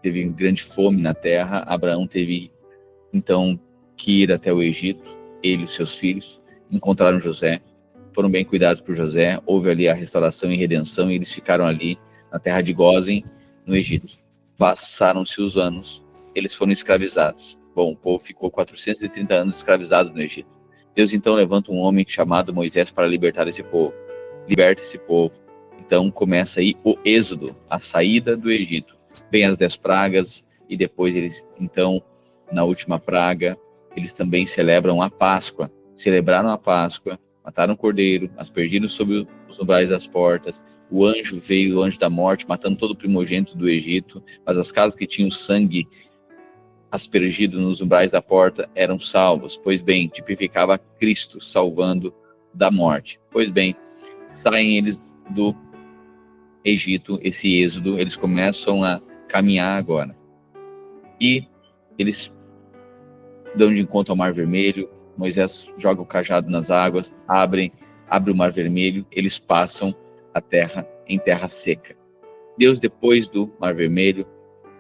teve grande fome na terra. Abraão teve então que ir até o Egito, ele e os seus filhos, encontraram José, foram bem cuidados por José, houve ali a restauração e redenção, e eles ficaram ali na terra de Gósen, no Egito. Passaram-se os anos, eles foram escravizados. Bom, o povo ficou 430 anos escravizado no Egito. Deus então levanta um homem chamado Moisés para libertar esse povo. Liberta esse povo. Então começa aí o êxodo, a saída do Egito. Vem as 10 pragas, e depois eles, então, na última praga, eles também celebram a Páscoa. Celebraram a Páscoa, mataram o cordeiro, aspergiram sobre os umbrais das portas. O anjo veio, o anjo da morte, matando todo o primogênito do Egito, mas as casas que tinham sangue aspergido nos umbrais da porta eram salvos. Pois bem, tipificava Cristo salvando da morte. Pois bem, saem eles do Egito, esse êxodo, eles começam a caminhar agora. E eles dão de encontro ao Mar Vermelho. Moisés joga o cajado nas águas, abre o Mar Vermelho, eles passam a terra em terra seca. Deus, depois do Mar Vermelho,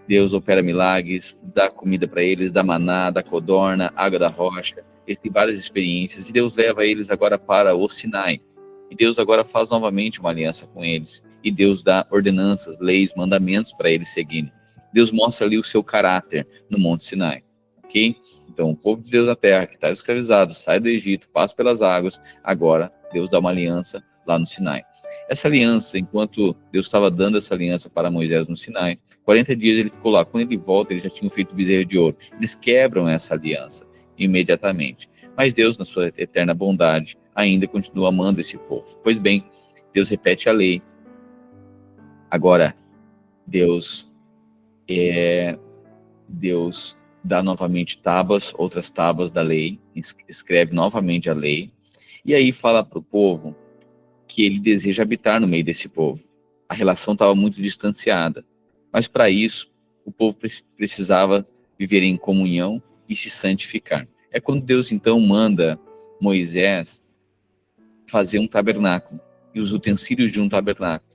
Deus opera milagres, dá comida para eles, dá maná, dá codorna, água da rocha. Eles têm várias experiências, e Deus leva eles agora para o Sinai. E Deus agora faz novamente uma aliança com eles. E Deus dá ordenanças, leis, mandamentos para eles seguirem. Deus mostra ali o seu caráter no Monte Sinai. Ok? Então, o povo de Deus da terra, que estava escravizado, sai do Egito, passa pelas águas. Agora, Deus dá uma aliança lá no Sinai. Essa aliança, enquanto Deus estava dando essa aliança para Moisés no Sinai, 40 dias ele ficou lá. Quando ele volta, eles já tinham feito bezerro de ouro. Eles quebram essa aliança imediatamente. Mas Deus, na sua eterna bondade, ainda continua amando esse povo. Pois bem, Deus repete a lei. Agora, Deus dá novamente tábuas, outras tábuas da lei, escreve novamente a lei, e aí fala para o povo que ele deseja habitar no meio desse povo. A relação estava muito distanciada, mas para isso, o povo precisava viver em comunhão e se santificar. É quando Deus então manda Moisés fazer um tabernáculo, e os utensílios de um tabernáculo.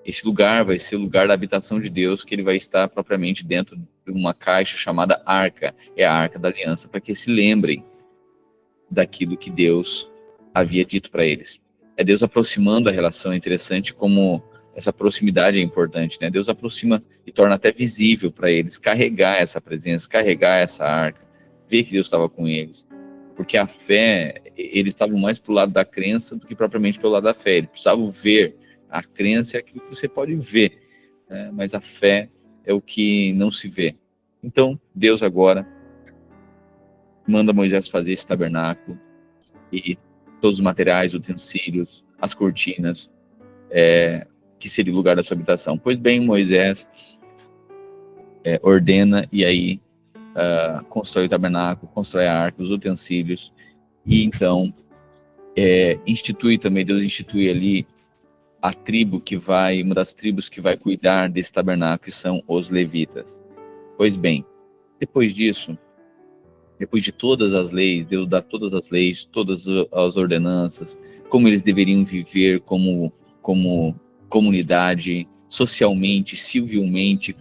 Esse lugar vai ser o lugar da habitação de Deus, que ele vai estar propriamente dentro de uma caixa chamada Arca. É a Arca da Aliança, para que se lembrem daquilo que Deus havia dito para eles. É Deus aproximando a relação. É interessante como essa proximidade é importante, né? Deus aproxima e torna até visível para eles carregar essa presença, carregar essa arca, ver que Deus estava com eles. Porque a fé, eles estavam mais para o lado da crença do que propriamente pelo lado da fé. Eles precisavam ver. A crença é aquilo que você pode ver, né? Mas a fé é o que não se vê. Então, Deus agora manda Moisés fazer esse tabernáculo, e todos os materiais, utensílios, as cortinas, que seria o lugar da sua habitação. Pois bem, Moisés ordena, e aí constrói o tabernáculo, constrói a arca, os utensílios, e então Deus institui ali a tribo uma das tribos que vai cuidar desse tabernáculo, que são os levitas. Pois bem, depois disso, depois de todas as leis, Deus dá todas as leis, todas as ordenanças, como eles deveriam viver como comunidade, socialmente, civilmente.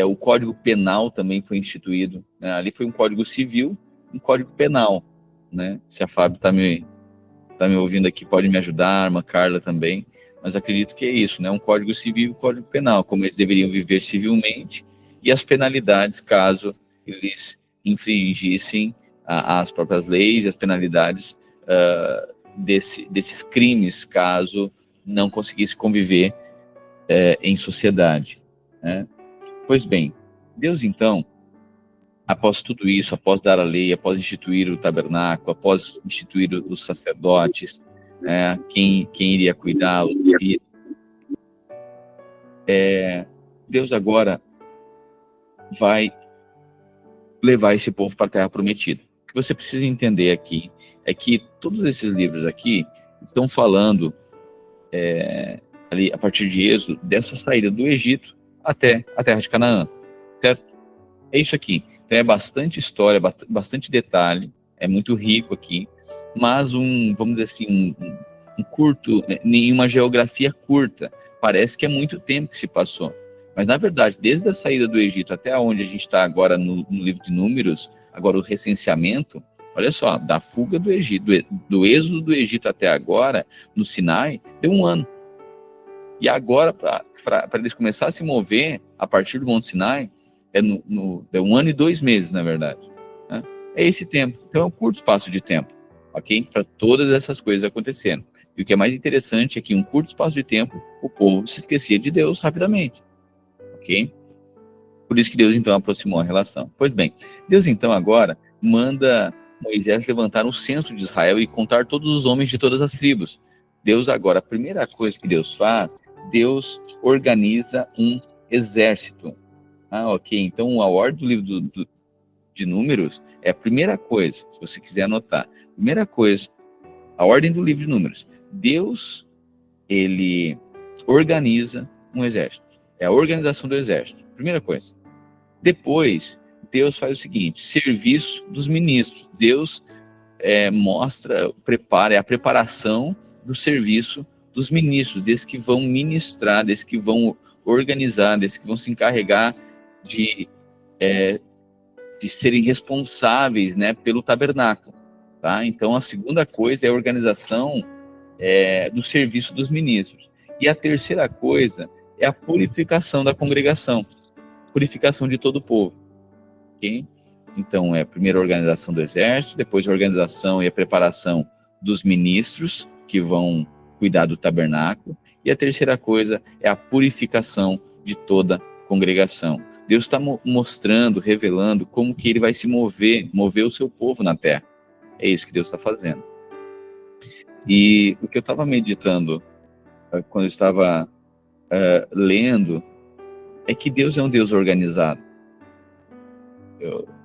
O Código Penal também foi instituído, né? Ali foi um Código Civil, um Código Penal, né? Se a Fábio está me ouvindo aqui, pode me ajudar, a irmã Carla também, mas acredito que é isso, né? Um Código Civil e um Código Penal, como eles deveriam viver civilmente, e as penalidades caso eles infringissem as próprias leis e as penalidades desses crimes, caso não conseguisse conviver em sociedade, né? Pois bem, Deus então, após tudo isso, após dar a lei, após instituir o tabernáculo, após instituir os sacerdotes, quem iria cuidar, os levitas, Deus agora vai levar esse povo para a Terra Prometida. O que você precisa entender aqui é que todos esses livros aqui estão falando, ali a partir de Êxodo, dessa saída do Egito até a Terra de Canaã, certo? É isso aqui. Então é bastante história, bastante detalhe, é muito rico aqui, mas vamos dizer assim, um curto, em uma geografia curta, Parece que é muito tempo que se passou. Mas, na verdade, desde a saída do Egito até onde a gente está agora no livro de Números, agora o recenseamento, olha só, da fuga do Egito, do êxodo do Egito até agora, no Sinai, deu 1 ano. E agora, para eles começarem a se mover a partir do Monte Sinai, é 1 ano e 2 meses, na verdade. Né? É esse tempo. Então é um curto espaço de tempo, ok? Para todas essas coisas acontecendo. E o que é mais interessante é que em um curto espaço de tempo, o povo se esquecia de Deus rapidamente, ok? Por isso que Deus, então, aproximou a relação. Pois bem, Deus, então, agora manda Moisés levantar um censo de Israel e contar todos os homens de todas as tribos. Deus, agora, a primeira coisa que Deus faz, Deus organiza um exército. Ok. Então, a ordem do livro de Números é a primeira coisa, se você quiser anotar. Primeira coisa, a ordem do livro de Números. Deus, ele organiza um exército. É a organização do exército. Primeira coisa. Depois, Deus faz o seguinte, serviço dos ministros. Deus prepara, é a preparação do serviço dos ministros, desses que vão ministrar, desses que vão organizar, desses que vão se encarregar de serem responsáveis, né, pelo tabernáculo. Tá? Então, a segunda coisa é a organização do serviço dos ministros. E a terceira coisa é a purificação da congregação, purificação de todo o povo. Okay? Então, primeiro a organização do exército, depois a organização e a preparação dos ministros que vão cuidar do tabernáculo, e a terceira coisa é a purificação de toda a congregação. Deus está mostrando, revelando como que ele vai se mover o seu povo na terra. É isso que Deus está fazendo. E o que eu estava meditando quando eu estava lendo é que Deus é um Deus organizado.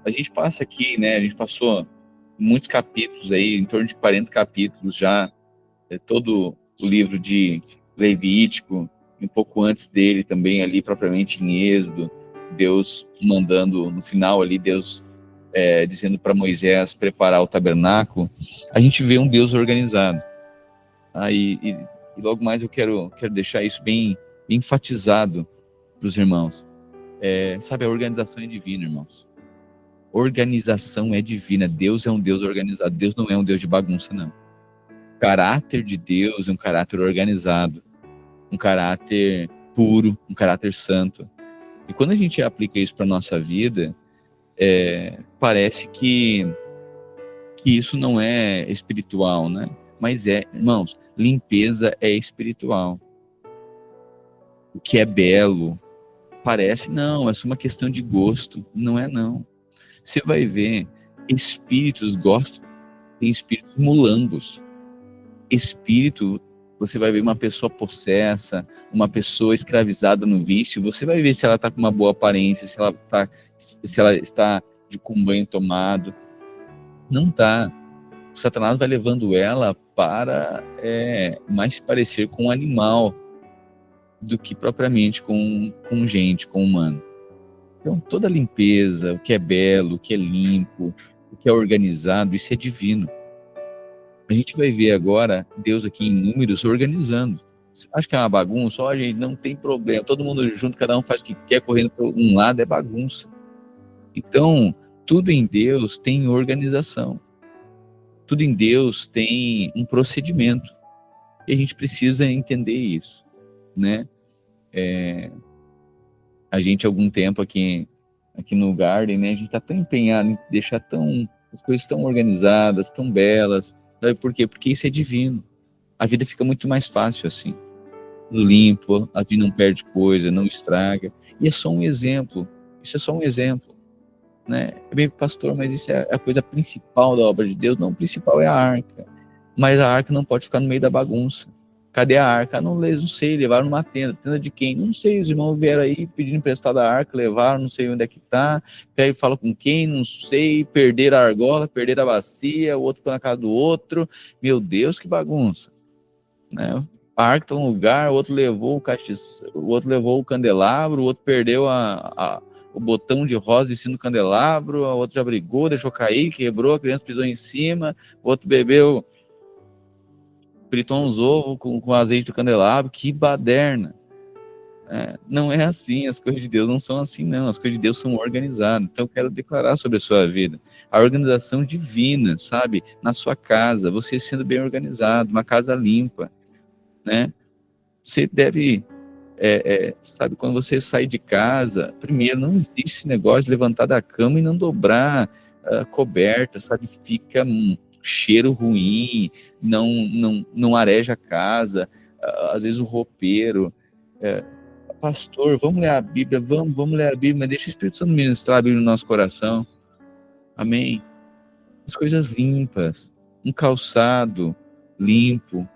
A gente passa aqui, né? A gente passou muitos capítulos aí, em torno de 40 capítulos já, todo o livro de Levítico, um pouco antes dele também ali propriamente em Êxodo, Deus mandando no final ali, Deus dizendo para Moisés preparar o tabernáculo. A gente vê um Deus organizado. E logo mais eu quero deixar isso bem enfatizado para os irmãos. Sabe, a organização é divina, irmãos. Organização é divina. Deus é um Deus organizado. Deus não é um Deus de bagunça, não. O caráter de Deus é um caráter organizado, um caráter puro, um caráter santo. E quando a gente aplica isso para a nossa vida, parece que isso não é espiritual, né? Mas irmãos, limpeza é espiritual. O que é belo parece, não, é só uma questão de gosto. Não é, não. Você vai ver, espíritos gostam, tem espíritos mulambos. Espírito, você vai ver uma pessoa possessa, uma pessoa escravizada no vício, você vai ver se ela está com uma boa aparência, se ela está com um banho tomado. Não está. O Satanás vai levando ela para mais se parecer com um animal do que propriamente com gente, com humano. Então, toda limpeza, o que é belo, o que é limpo, o que é organizado, isso é divino. A gente vai ver agora Deus aqui em Números organizando. Acho que é uma bagunça, gente, não tem problema, todo mundo junto, cada um faz o que quer, correndo para um lado, é bagunça. Então, tudo em Deus tem organização. Tudo em Deus tem um procedimento. E a gente precisa entender isso, né? A gente, há algum tempo aqui no Garden, né? A gente está tão empenhado em deixar as coisas tão organizadas, tão belas. Sabe por quê? Porque isso é divino. A vida fica muito mais fácil assim. Limpo, a vida não perde coisa, não estraga. E é só um exemplo. Isso é só um exemplo. Né? Bem, pastor, mas isso é a coisa principal da obra de Deus? Não, o principal é a arca. Mas a arca não pode ficar no meio da bagunça. Cadê a arca? Não sei, levaram numa tenda. Tenda de quem? Não sei, os irmãos vieram aí pedindo emprestado a arca, levaram, não sei onde é que tá. Pega e fala com quem? Não sei, perderam a argola, perderam a bacia, o outro tá na casa do outro. Meu Deus, que bagunça. Né? A arca tá num lugar, o outro levou o candelabro, o outro perdeu o botão de rosa em cima do candelabro, o outro já brigou, deixou cair, quebrou, a criança pisou em cima, o outro fritou uns ovos com azeite do candelabro. Que baderna. Não é assim, as coisas de Deus não são assim, não. As coisas de Deus são organizadas. Então eu quero declarar sobre a sua vida a organização divina, sabe? Na sua casa, você sendo bem organizado, uma casa limpa, né? Você deve, sabe, quando você sai de casa, primeiro, não existe esse negócio de levantar da cama e não dobrar a coberta, sabe? Fica um cheiro ruim, não areja a casa, às vezes o roupeiro. Pastor, vamos ler a Bíblia, vamos ler a Bíblia, mas deixa o Espírito Santo ministrar a Bíblia no nosso coração. Amém? As coisas limpas, um calçado limpo,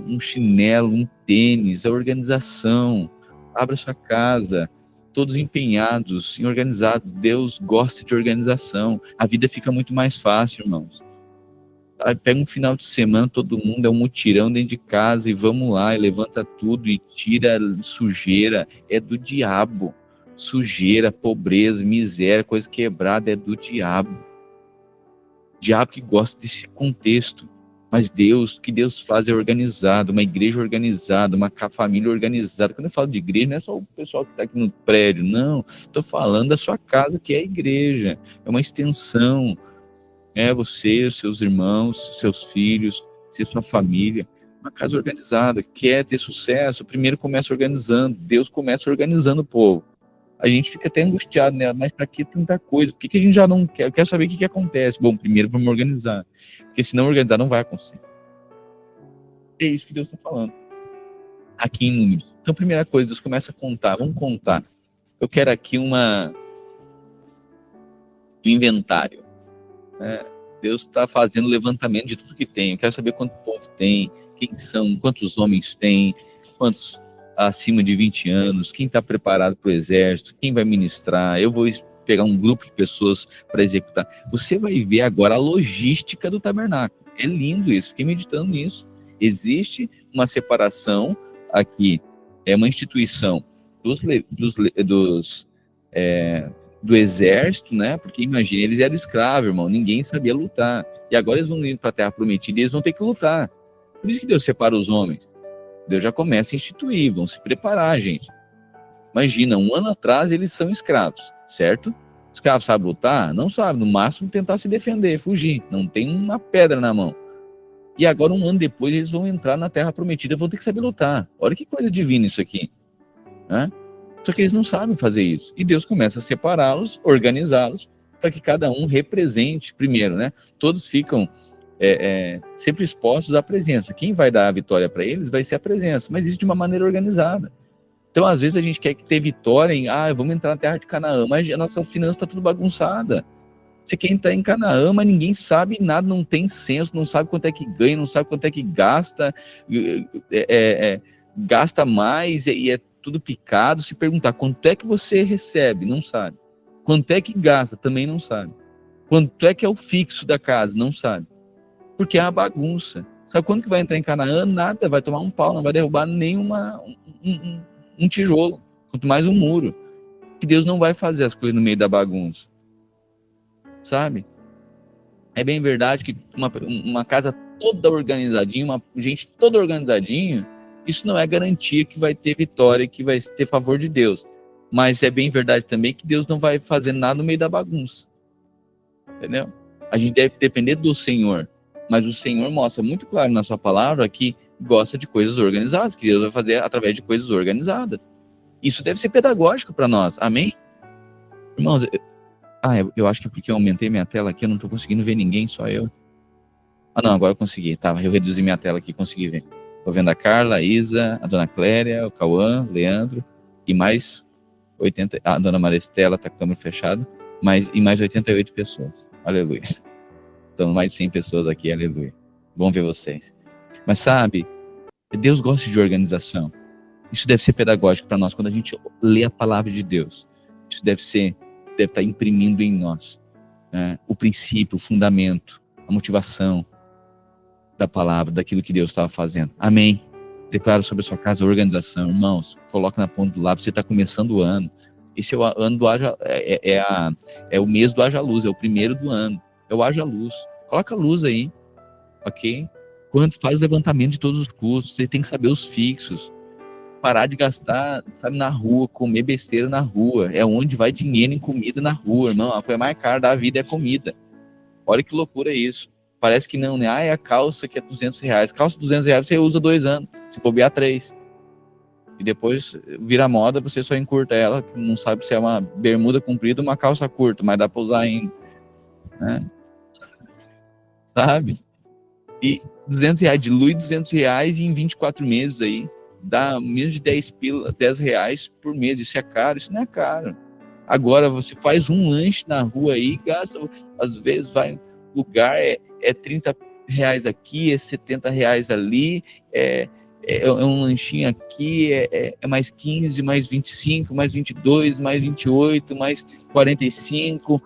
um chinelo, um tênis, a organização. Abra sua casa, todos empenhados em organizado. Deus gosta de organização. A vida fica muito mais fácil, irmãos. Pega um final de semana, todo mundo é um mutirão dentro de casa e vamos lá, e levanta tudo e tira sujeira, é do diabo. Sujeira, pobreza, miséria, coisa quebrada é do diabo. Diabo que gosta desse contexto. Mas Deus, o que Deus faz é organizado, uma igreja organizada, uma família organizada. Quando eu falo de igreja, não é só o pessoal que está aqui no prédio, não. Estou falando da sua casa, que é a igreja. É uma extensão. Você, os seus irmãos, seus filhos, sua família. Uma casa organizada. Quer ter sucesso, primeiro começa organizando. Deus começa organizando o povo. A gente fica até angustiado, né? Mas para que tanta coisa? Por que a gente já não quer? Eu quero saber o que acontece. Bom, primeiro vamos organizar. Porque se não organizar, não vai acontecer. É isso que Deus está falando. Aqui em Números. Então, primeira coisa, Deus começa a contar. Vamos contar. Eu quero aqui um inventário. Deus está fazendo levantamento de tudo que tem. Eu quero saber quanto povo tem, quem são, quantos homens tem, quantos acima de 20 anos, quem está preparado para o exército, quem vai ministrar. Eu vou pegar um grupo de pessoas para executar. Você vai ver agora a logística do tabernáculo. É lindo isso, fiquei meditando nisso. Existe uma separação aqui, é uma instituição do exército, né? Porque imagina, eles eram escravos, irmão, ninguém sabia lutar. E agora eles vão indo para a terra prometida e eles vão ter que lutar. Por isso que Deus separa os homens. Deus já começa a instituir, vão se preparar, gente. Imagina, um ano atrás eles são escravos, certo? Escravo sabe lutar? Não sabe, no máximo tentar se defender, fugir. Não tem uma pedra na mão. E agora, um ano depois, eles vão entrar na terra prometida e vão ter que saber lutar. Olha que coisa divina isso aqui. Só que eles não sabem fazer isso. E Deus começa a separá-los, organizá-los, para que cada um represente primeiro, né? Todos ficam sempre expostos à presença. Quem vai dar a vitória para eles vai ser a presença, mas isso de uma maneira organizada. Então, às vezes, a gente quer ter vitória em, vamos entrar na terra de Canaã, mas a nossa finança está tudo bagunçada. Você quer entrar em Canaã, mas ninguém sabe nada, não tem senso, não sabe quanto é que ganha, não sabe quanto é que gasta, gasta mais e é tudo picado. Se perguntar quanto é que você recebe, não sabe. Quanto é que gasta, também não sabe. Quanto é que é o fixo da casa, não sabe. Porque é uma bagunça. Sabe quando que vai entrar em Canaã? Nada, vai tomar um pau, não vai derrubar nem um tijolo, quanto mais um muro. Que Deus não vai fazer as coisas no meio da bagunça. Sabe? É bem verdade que uma casa toda organizadinha, uma gente toda organizadinha, isso não é garantia que vai ter vitória, que vai ter favor de Deus. Mas é bem verdade também que Deus não vai fazer nada no meio da bagunça. Entendeu? A gente deve depender do Senhor. Mas o Senhor mostra muito claro na sua palavra que gosta de coisas organizadas, que Deus vai fazer através de coisas organizadas. Isso deve ser pedagógico para nós. Amém? Irmãos, eu acho que é porque eu aumentei minha tela aqui, eu não estou conseguindo ver ninguém, só eu. Não, agora eu consegui. Tá, eu reduzi minha tela aqui, consegui ver. Estou vendo a Carla, a Isa, a Dona Cléria, o Cauã, o Leandro, e mais 80... a Dona Maristela está com a câmera fechada, e mais 88 pessoas. Aleluia. Então, mais 100 pessoas aqui, aleluia. Bom ver vocês. Mas sabe, Deus gosta de organização. Isso deve ser pedagógico para nós, quando a gente lê a palavra de Deus. Isso deve estar imprimindo em nós o princípio, o fundamento, a motivação da palavra, daquilo que Deus estava fazendo. Amém. Declaro sobre a sua casa a organização. Irmãos, coloca na ponta do lápis, você está começando o ano. Esse é o ano do Haja, é o mês do Haja Luz, é o primeiro do ano. É o Haja Luz. Coloca a luz aí, ok? Quando faz o levantamento de todos os custos, você tem que saber os fixos. parar de gastar, sabe, na rua, comer besteira na rua. É onde vai dinheiro em comida na rua, irmão. A coisa mais cara da vida é comida. Olha que loucura isso. Parece que não, né? Ah, é a calça que é R$200. Calça R$200 você usa 2 anos. Se bobear 3. E depois vira moda, você só encurta ela. Não sabe se é uma bermuda comprida ou uma calça curta, mas dá pra usar ainda. Né? Sabe? E R$200, dilui R$200 em 24 meses aí. Dá menos de 10 reais por mês. Isso é caro? Isso não é caro. Agora você faz um lanche na rua aí, gasta, às vezes vai lugar, é 30 reais aqui, é 70 reais ali, é um lanchinho aqui, é mais 15, mais 25, mais 22, mais 28, mais 45,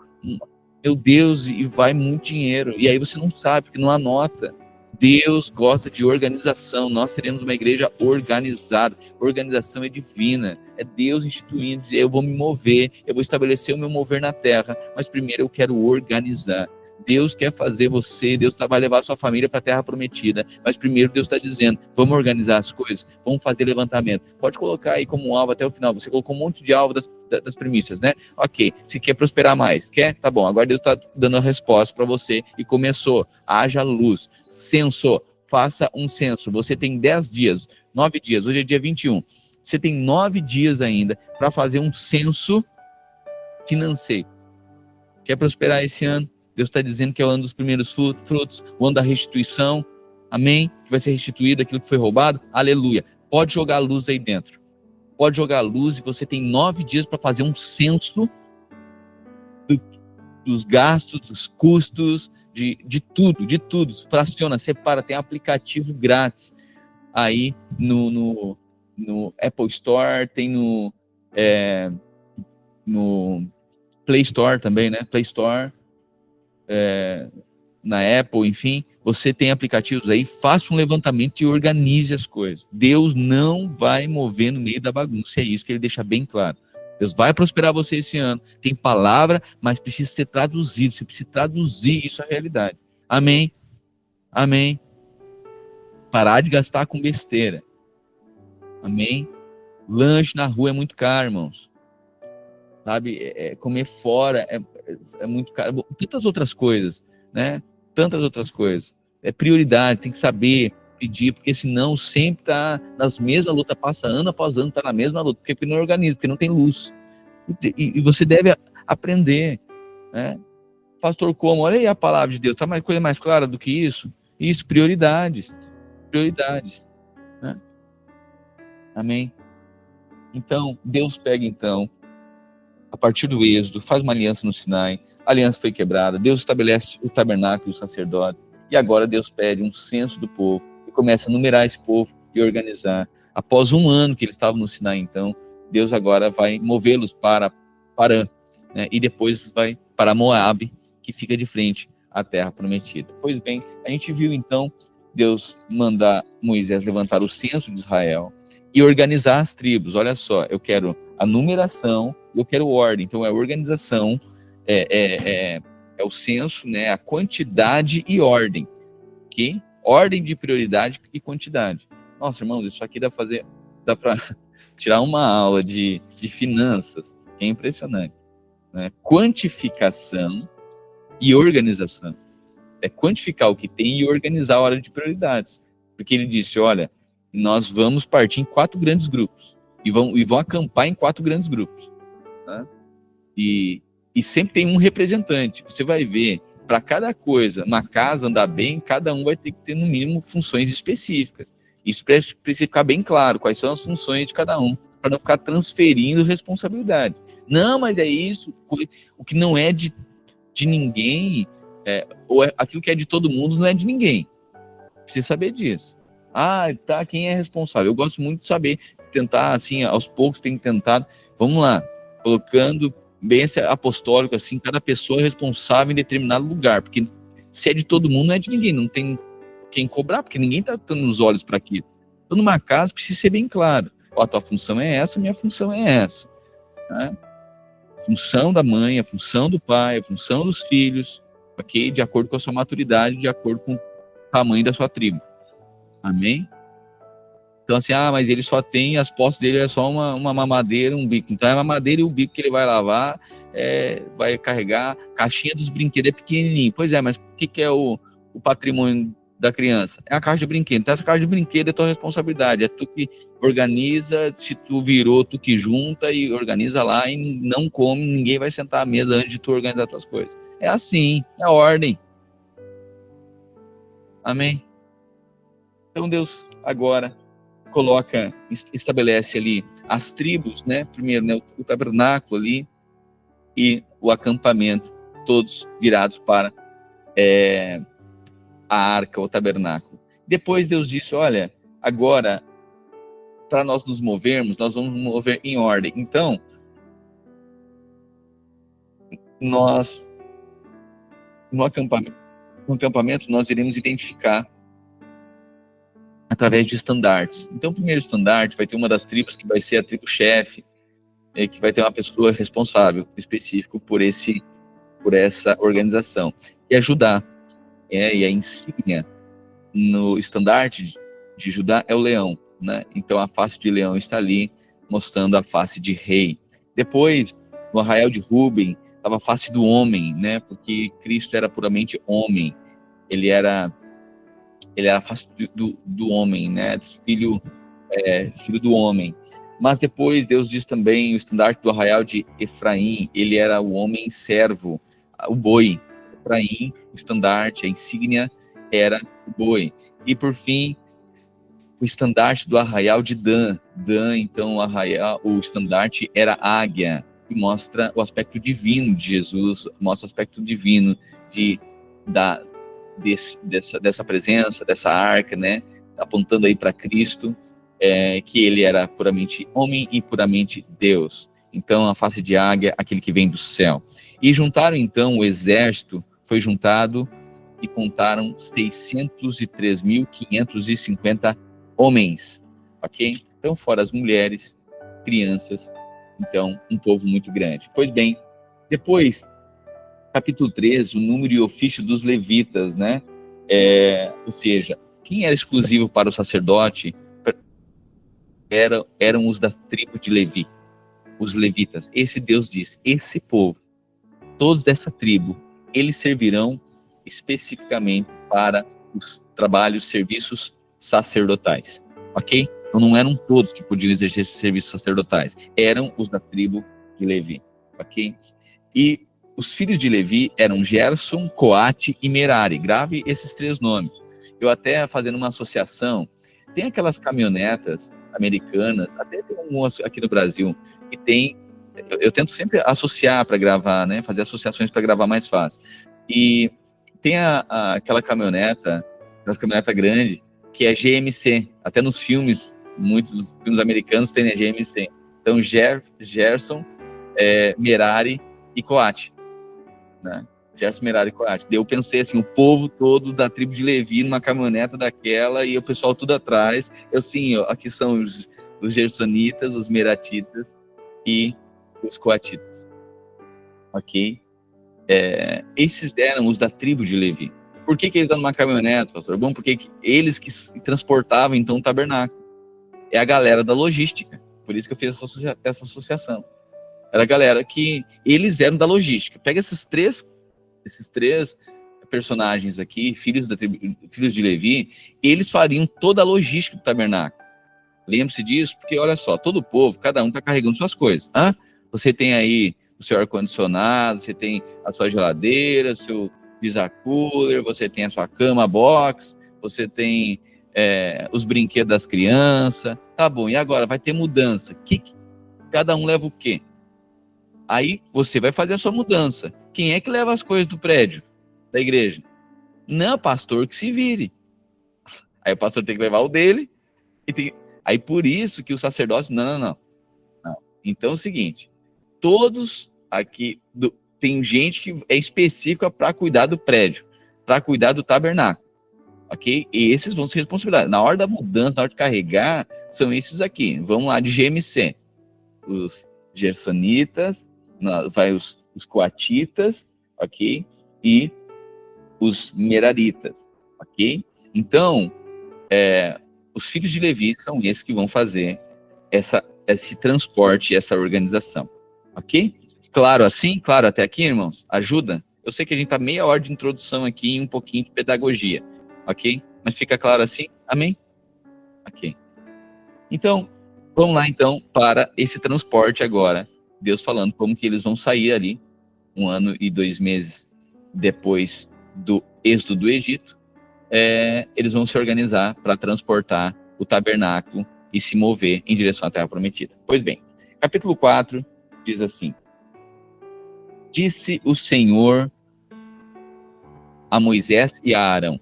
meu Deus, e vai muito dinheiro. E aí você não sabe, porque não anota. Deus gosta de organização. Nós seremos uma igreja organizada. Organização é divina. É Deus instituindo. Eu vou me mover. Eu vou estabelecer o meu mover na terra. Mas primeiro eu quero organizar. Deus quer fazer você. Deus vai levar a sua família para a terra prometida. Mas primeiro Deus está dizendo: vamos organizar as coisas. Vamos fazer levantamento. Pode colocar aí como alvo até o final. Você colocou um monte de alvo das premissas, né? Ok. Se quer prosperar mais. Quer? Tá bom. Agora Deus está dando a resposta para você. E começou. Haja luz. Censo, faça um censo. Você tem 10 dias, 9 dias, hoje é dia 21. Você tem 9 dias ainda para fazer um censo financeiro. Quer prosperar esse ano? Deus está dizendo que é o ano dos primeiros frutos, o ano da restituição. Amém? Que vai ser restituído aquilo que foi roubado. Aleluia. Pode jogar a luz aí dentro. Pode jogar a luz e você tem 9 dias para fazer um censo dos gastos, dos custos, de tudo. Fraciona, separa, tem aplicativo grátis aí no Apple Store, tem no Play Store também, né? Play Store, na Apple, enfim, você tem aplicativos aí, faça um levantamento e organize as coisas. Deus não vai mover no meio da bagunça, é isso que ele deixa bem claro. Deus vai prosperar você esse ano. Tem palavra, mas precisa ser traduzido. Você precisa traduzir isso à realidade. Amém? Amém? Parar de gastar com besteira. Amém? Lanche na rua é muito caro, irmãos. Sabe? Comer fora é muito caro. Tantas outras coisas, né? Tantas outras coisas. É prioridade, tem que saber pedir, porque senão sempre está nas mesmas lutas, passa ano após ano, está na mesma luta, porque não organiza, porque não tem luz. E você deve aprender, né? Pastor, como? Olha aí a palavra de Deus, tá mais coisa mais clara do que isso? Isso, prioridades, né? Amém? Então, Deus pega então, a partir do Êxodo, faz uma aliança no Sinai, a aliança foi quebrada, Deus estabelece o tabernáculo e o sacerdote, e agora Deus pede um censo do povo, e começa a numerar esse povo e organizar. Após um ano que eles estavam no Sinai, então, Deus agora vai movê-los para Parã, né? E depois vai para Moabe, que fica de frente à terra prometida. Pois bem, a gente viu então Deus mandar Moisés levantar o censo de Israel e organizar as tribos. Olha só, eu quero a numeração, eu quero ordem. Então é organização, é o censo, né? A quantidade e ordem, ok? Ordem de prioridade e quantidade. Nossa, irmãos, isso aqui dá para tirar uma aula de finanças, que é impressionante, né? Quantificação e organização. É quantificar o que tem e organizar a hora de prioridades. Porque ele disse, olha, nós vamos partir em 4 grandes grupos. E vão acampar em 4 grandes grupos. Né? E sempre tem um representante. Você vai ver, para cada coisa, uma casa andar bem, cada um vai ter que ter, no mínimo, funções específicas. Isso precisa ficar bem claro, quais são as funções de cada um, para não ficar transferindo responsabilidade. Não, mas é isso, o que não é de ninguém, ou aquilo que é de todo mundo não é de ninguém. Precisa saber disso. Ah, tá, quem é responsável? Eu gosto muito de saber, tentar, assim, aos poucos tem tentado, vamos lá, colocando bem esse apostólico, assim, cada pessoa é responsável em determinado lugar, porque se é de todo mundo, não é de ninguém, não tem quem cobrar, porque ninguém está dando os olhos para aquilo. Então, numa casa, precisa ser bem claro. Ó, a tua função é essa, minha função é essa. Né? A função da mãe, a função do pai, a função dos filhos, ok? De acordo com a sua maturidade, de acordo com o tamanho da sua tribo. Amém? Então, assim, mas ele só tem, as posses dele é só uma mamadeira, um bico. Então, é a mamadeira e o bico que ele vai lavar, vai carregar. Caixinha dos brinquedos é pequenininho. Pois é, mas o que é o patrimônio da criança? É a caixa de brinquedo. Então, essa caixa de brinquedo é tua responsabilidade. É tu que organiza, se tu virou, tu que junta e organiza lá e não come, ninguém vai sentar à mesa antes de tu organizar tuas coisas. É assim, é a ordem. Amém? Então, Deus, agora estabelece ali as tribos, né? Primeiro, né, o tabernáculo ali e o acampamento, todos virados para a arca, o tabernáculo. Depois Deus disse, olha, agora, para nós nos movermos, nós vamos nos mover em ordem. Então, nós, no acampamento, nós iremos identificar através de estandartes. Então, o primeiro estandarte vai ter uma das tribos que vai ser a tribo-chefe, que vai ter uma pessoa responsável, específico por essa organização. E a Judá, e a insígnia no estandarte de Judá é o leão, né? Então, a face de leão está ali, mostrando a face de rei. Depois, no arraial de Ruben, estava a face do homem, né? Porque Cristo era puramente homem. Ele era a face do homem, né? Filho do homem. Mas depois Deus diz também o estandarte do arraial de Efraim, ele era o homem servo, o boi. Efraim, o estandarte, a insígnia era o boi. E por fim, o estandarte do arraial de Dan. Dan, então, o estandarte era águia, que mostra o aspecto divino de Jesus, mostra o aspecto divino dessa presença, dessa arca, né? Apontando aí para Cristo, que ele era puramente homem e puramente Deus. Então, a face de águia, aquele que vem do céu. E juntaram, então, o exército, foi juntado e contaram 603.550 homens, ok? Então, fora as mulheres, crianças, então, um povo muito grande. Pois bem, depois, capítulo 13, o número e ofício dos levitas, né? Ou seja, quem era exclusivo para o sacerdote eram os da tribo de Levi, os levitas. Esse Deus diz, esse povo, todos dessa tribo, eles servirão especificamente para os trabalhos, serviços sacerdotais, ok? Então não eram todos que podiam exercer esses serviços sacerdotais, eram os da tribo de Levi, ok? E os filhos de Levi eram Gerson, Coate e Merari. Grave esses três nomes. Eu até fazendo uma associação, tem aquelas caminhonetas americanas, até tem umas aqui no Brasil, que tem, eu tento sempre associar para gravar, né? Fazer associações para gravar mais fácil. E tem aquela caminhoneta, aquelas caminhonetas grandes, que é GMC. Até nos filmes, muitos dos filmes americanos tem a GMC. Então, Gerson, Merari e Coate, né? Gerson, Merari e Coate. Daí eu pensei assim, o povo todo da tribo de Levi numa caminhoneta daquela e o pessoal tudo atrás. Eu sim, aqui são os gersonitas, os meratitas e os coatitas. Ok? Esses eram os da tribo de Levi. Por que eles estão numa caminhonete, pastor? Bom, porque eles que transportavam então o tabernáculo. É a galera da logística. Por isso que eu fiz essa associação. Era a galera que eles eram da logística. Pega esses três personagens aqui, filhos de Levi, eles fariam toda a logística do tabernáculo. Lembre-se disso, porque olha só, todo o povo, cada um está carregando suas coisas. Você tem aí o seu ar-condicionado, você tem a sua geladeira, o seu visa-cooler, você tem a sua cama box, você tem os brinquedos das crianças. Tá bom, e agora vai ter mudança. Cada um leva o quê? Aí você vai fazer a sua mudança. Quem é que leva as coisas do prédio, da igreja? Não, pastor que se vire. Aí o pastor tem que levar o dele. Aí por isso que o sacerdote... Não. Então é o seguinte, todos aqui... Tem gente que é específica para cuidar do prédio, para cuidar do tabernáculo, ok? E esses vão ser responsabilidade. Na hora da mudança, na hora de carregar, são esses aqui. Vamos lá de GMC. Os gersonitas, vai os coatitas, ok? E os meraritas, ok? Então, Os filhos de Levi são esses que vão fazer esse transporte, essa organização. Ok? Claro assim? Claro até aqui, irmãos? Ajuda? Eu sei que a gente está meia hora de introdução aqui e um pouquinho de pedagogia. Ok? Mas fica claro assim? Amém? Ok. Então, vamos lá então para esse transporte agora. Deus falando como que eles vão sair ali 1 ano e 2 meses depois do êxodo do Egito. Eles vão se organizar para transportar o tabernáculo e se mover em direção à Terra Prometida. Pois bem, capítulo 4 diz assim: Disse o Senhor a Moisés e a Arão: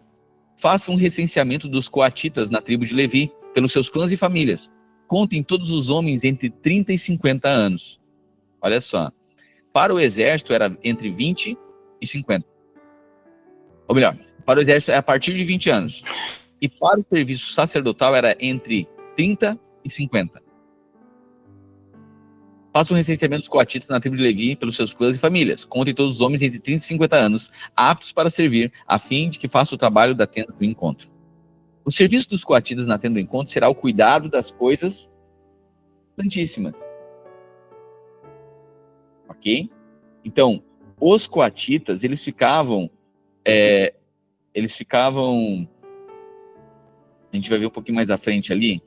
façam um recenseamento dos coatitas na tribo de Levi, pelos seus clãs e famílias. Contem todos os homens entre 30 e 50 anos. Olha só. Para o exército era entre 20 e 50. Ou melhor, para o exército é a partir de 20 anos. E para o serviço sacerdotal era entre 30 e 50. Faça um recenseamento dos coatitas na tribo de Levi pelos seus clãs e famílias. Contem todos os homens entre 30 e 50 anos, aptos para servir, a fim de que faça o trabalho da tenda do encontro. O serviço dos coatitas na tenda do encontro será o cuidado das coisas santíssimas. Ok? Então, os coatitas, eles ficavam... a gente vai ver um pouquinho mais à frente ali.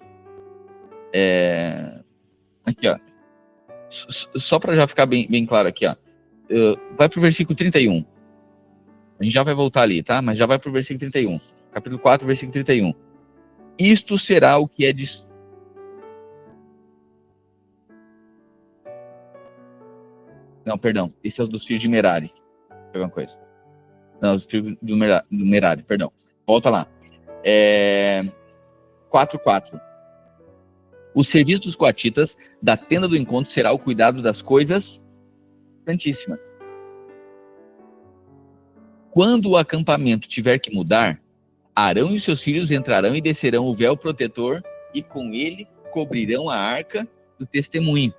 Aqui, ó. Só para já ficar bem claro aqui, ó. Vai para o versículo 31. A gente já vai voltar ali, tá? Mas já vai para o versículo 31. Capítulo 4, versículo 31. Isto será o que é de... Não, perdão. Esse é o dos filhos de Merari. Deixa eu ver uma coisa. Não, os filhos do Merari, perdão. Volta lá. 4:4. O serviço dos coatitas da tenda do encontro será o cuidado das coisas santíssimas. Quando o acampamento tiver que mudar, Arão e seus filhos entrarão e descerão o véu protetor e com ele cobrirão a arca do testemunho.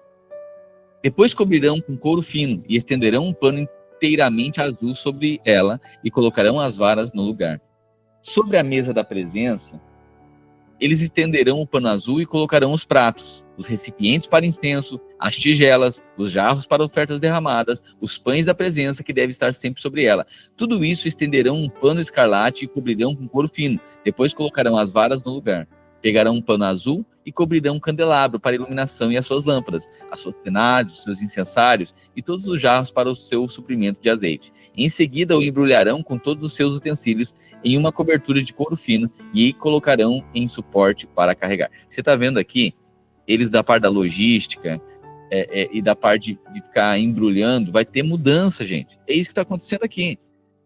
Depois cobrirão com couro fino e estenderão um pano inteiramente azul sobre ela e colocarão as varas no lugar. Sobre a mesa da presença, eles estenderão o pano azul e colocarão os pratos, os recipientes para incenso, as tigelas, os jarros para ofertas derramadas, os pães da presença que deve estar sempre sobre ela. Tudo isso estenderão um pano escarlate e cobrirão com couro fino. Depois colocarão as varas no lugar. Pegarão um pano azul e cobrirão um candelabro para iluminação e as suas lâmpadas, as suas tenazes, os seus incensários e todos os jarros para o seu suprimento de azeite. Em seguida o embrulharão com todos os seus utensílios em uma cobertura de couro fino e colocarão em suporte para carregar. Você está vendo aqui, eles da parte da logística e da parte de ficar embrulhando, vai ter mudança, gente. É isso que está acontecendo aqui.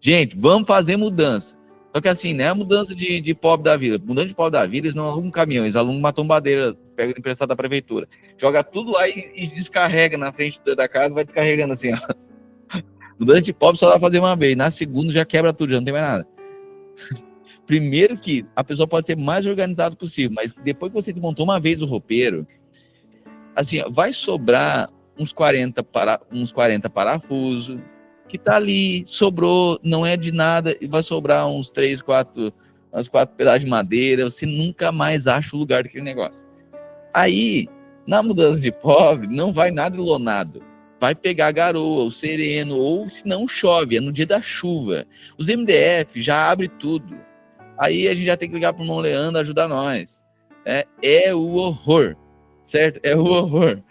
Gente, vamos fazer mudança. Só que assim, não é a mudança de pobre da vila. Mudança de pobre da vila, eles não alugam um caminhão, eles alugam uma tombadeira, pega emprestado da prefeitura. Joga tudo lá e descarrega na frente da casa, vai descarregando assim, ó. Mudança de pobre só dá pra fazer uma vez. Na segunda já quebra tudo, já não tem mais nada. Primeiro que a pessoa pode ser mais organizada possível, mas depois que você montou uma vez o roupeiro, assim, ó, vai sobrar uns 40 parafusos, que tá ali, sobrou, não é de nada, e vai sobrar uns 4 pedaços de madeira, você nunca mais acha o lugar daquele negócio. Aí, na mudança de pobre, não vai nada ilonado. Vai pegar garoa, o sereno, ou se não chove, é no dia da chuva. Os MDF já abre tudo. Aí a gente já tem que ligar pro irmão Leandro ajudar nós. É o horror, certo? É o horror.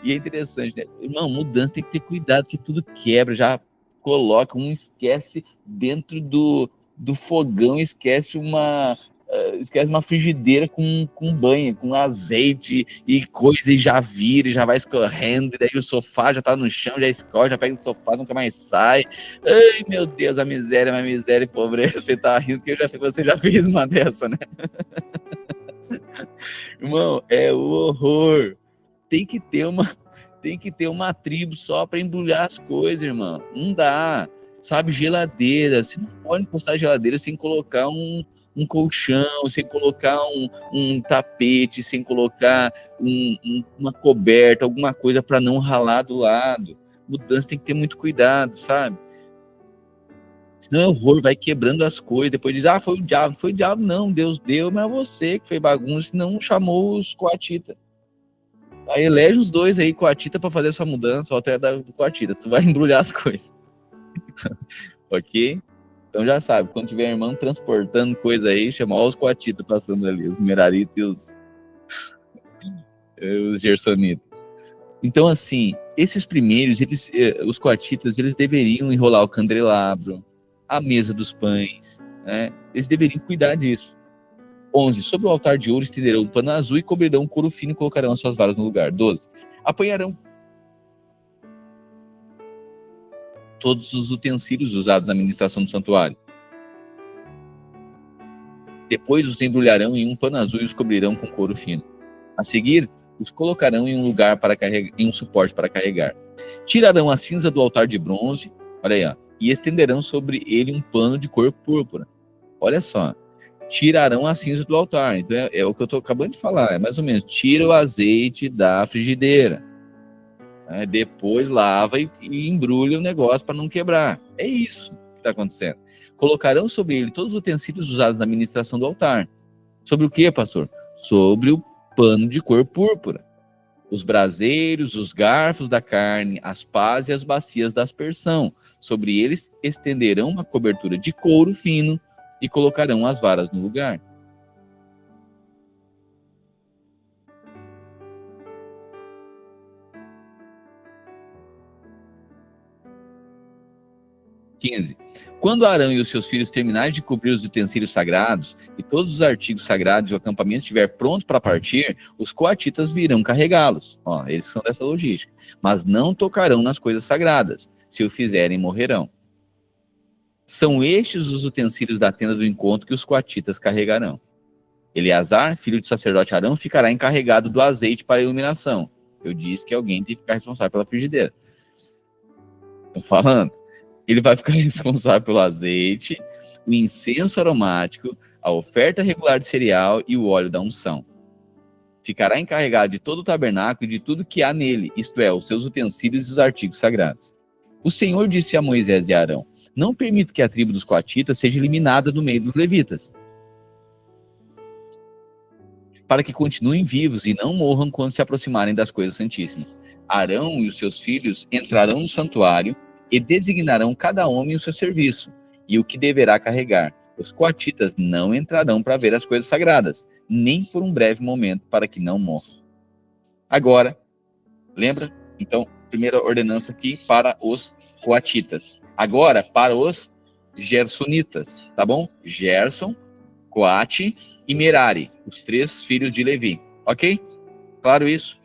E é interessante, né? Irmão, mudança tem que ter cuidado, que tudo quebra, já coloca, esquece dentro do fogão, esquece uma frigideira com banho, com azeite e coisa, e já vira, e já vai escorrendo, e daí o sofá já tá no chão, já escorre, já pega o sofá, nunca mais sai. Ai, meu Deus, a miséria e pobreza, você tá rindo que você já fez uma dessa, né? Irmão, é o horror. Tem que ter uma tribo só para embrulhar as coisas, irmão. Não dá. Sabe, geladeira. Você não pode encostar a geladeira sem colocar um colchão, sem colocar um tapete, sem colocar uma coberta, alguma coisa para não ralar do lado. Mudança tem que ter muito cuidado, sabe? Não é horror, vai quebrando as coisas, depois diz, foi o diabo. Não foi o diabo, não, Deus deu, mas é você que fez bagunça e não chamou os coatitas. Aí elege os dois aí, coatita, para fazer a sua mudança, ou até do coatita, tu vai embrulhar as coisas. Ok? Então já sabe, quando tiver irmão transportando coisa aí, chama os coatitas passando ali, os meraritas e os gersonitas. Então, assim, esses primeiros, os coatitas, eles deveriam enrolar o candelabro, a mesa dos pães, né? Eles deveriam cuidar disso. 11. Sobre o altar de ouro estenderão um pano azul e cobrirão um couro fino e colocarão as suas varas no lugar. 12. Apanharão todos os utensílios usados na administração do santuário. Depois os embrulharão em um pano azul e os cobrirão com couro fino. A seguir, os colocarão em um lugar para carregar, em um suporte para carregar. Tirarão a cinza do altar de bronze, olha aí, ó, e estenderão sobre ele um pano de cor púrpura. Olha só. Tirarão a cinza do altar. Então é o que eu estou acabando de falar. É mais ou menos, tira o azeite da frigideira. Depois lava e embrulha o negócio para não quebrar. É isso que está acontecendo. Colocarão sobre ele todos os utensílios usados na administração do altar. Sobre o que, pastor? Sobre o pano de cor púrpura. Os braseiros, os garfos da carne, as pás e as bacias da aspersão. Sobre eles estenderão uma cobertura de couro fino e colocarão as varas no lugar. Quando Arão e os seus filhos terminarem de cobrir os utensílios sagrados e todos os artigos sagrados e o acampamento estiver pronto para partir, os coatitas virão carregá-los. Eles são dessa logística. Mas não tocarão nas coisas sagradas. Se o fizerem, morrerão. São estes os utensílios da tenda do encontro que os coatitas carregarão. Eleazar, filho do sacerdote Arão, ficará encarregado do azeite para a iluminação. Eu disse que alguém tem que ficar responsável pela frigideira. Estou falando. Ele vai ficar responsável pelo azeite, o incenso aromático, a oferta regular de cereal e o óleo da unção. Ficará encarregado de todo o tabernáculo e de tudo que há nele, isto é, os seus utensílios e os artigos sagrados. O Senhor disse a Moisés e a Arão: não permito que a tribo dos coatitas seja eliminada do meio dos levitas, para que continuem vivos e não morram quando se aproximarem das coisas santíssimas. Arão e os seus filhos entrarão no santuário e designarão cada homem o seu serviço e o que deverá carregar. Os coatitas não entrarão para ver as coisas sagradas, nem por um breve momento, para que não morram. Agora, lembra? Então, primeira ordenança aqui para os coatitas. Agora, para os gersonitas, tá bom? Gerson, Coate e Merari, os 3 filhos de Levi, ok? Claro isso?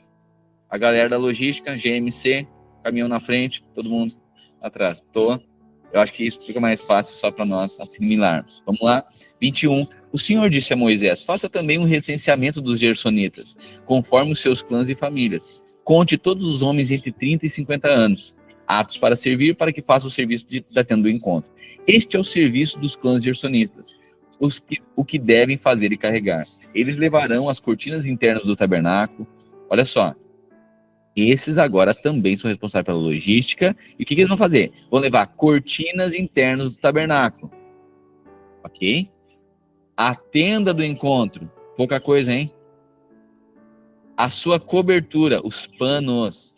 A galera da logística, GMC, caminhão na frente, todo mundo atrás. Eu acho que isso fica mais fácil só para nós assimilarmos. Vamos lá. 21. O Senhor disse a Moisés: faça também um recenseamento dos gersonitas, conforme os seus clãs e famílias. Conte todos os homens entre 30 e 50 anos, aptos para servir, para que façam o serviço da tenda do encontro. Este é o serviço dos clãs gersonitas, o que devem fazer e carregar. Eles levarão as cortinas internas do tabernáculo. Olha só. Esses agora também são responsáveis pela logística. E o que eles vão fazer? Vão levar cortinas internas do tabernáculo. Ok? A tenda do encontro. Pouca coisa, hein? A sua cobertura, os panos.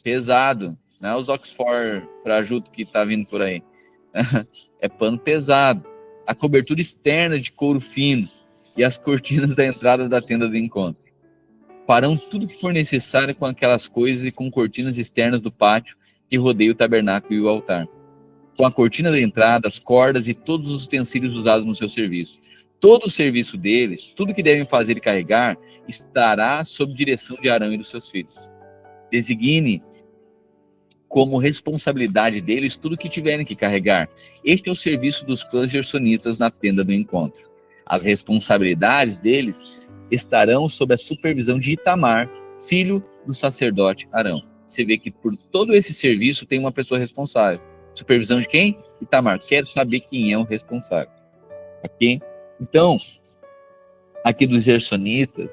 Pesado. Não é os Oxford para junto que tá vindo por aí. É pano pesado. A cobertura externa de couro fino. E as cortinas da entrada da tenda do encontro. Farão tudo o que for necessário com aquelas coisas e com cortinas externas do pátio que rodeia o tabernáculo e o altar. Com a cortina da entrada, as cordas e todos os utensílios usados no seu serviço. Todo o serviço deles, tudo que devem fazer e carregar, estará sob direção de Arão e dos seus filhos. Designe como responsabilidade deles tudo que tiverem que carregar. Este é o serviço dos clãs gersonitas na tenda do encontro. As responsabilidades deles estarão sob a supervisão de Itamar, filho do sacerdote Arão. Você vê que por todo esse serviço tem uma pessoa responsável. Supervisão de quem? Itamar. Quero saber quem é o responsável. Ok? Então, aqui dos gersonitas,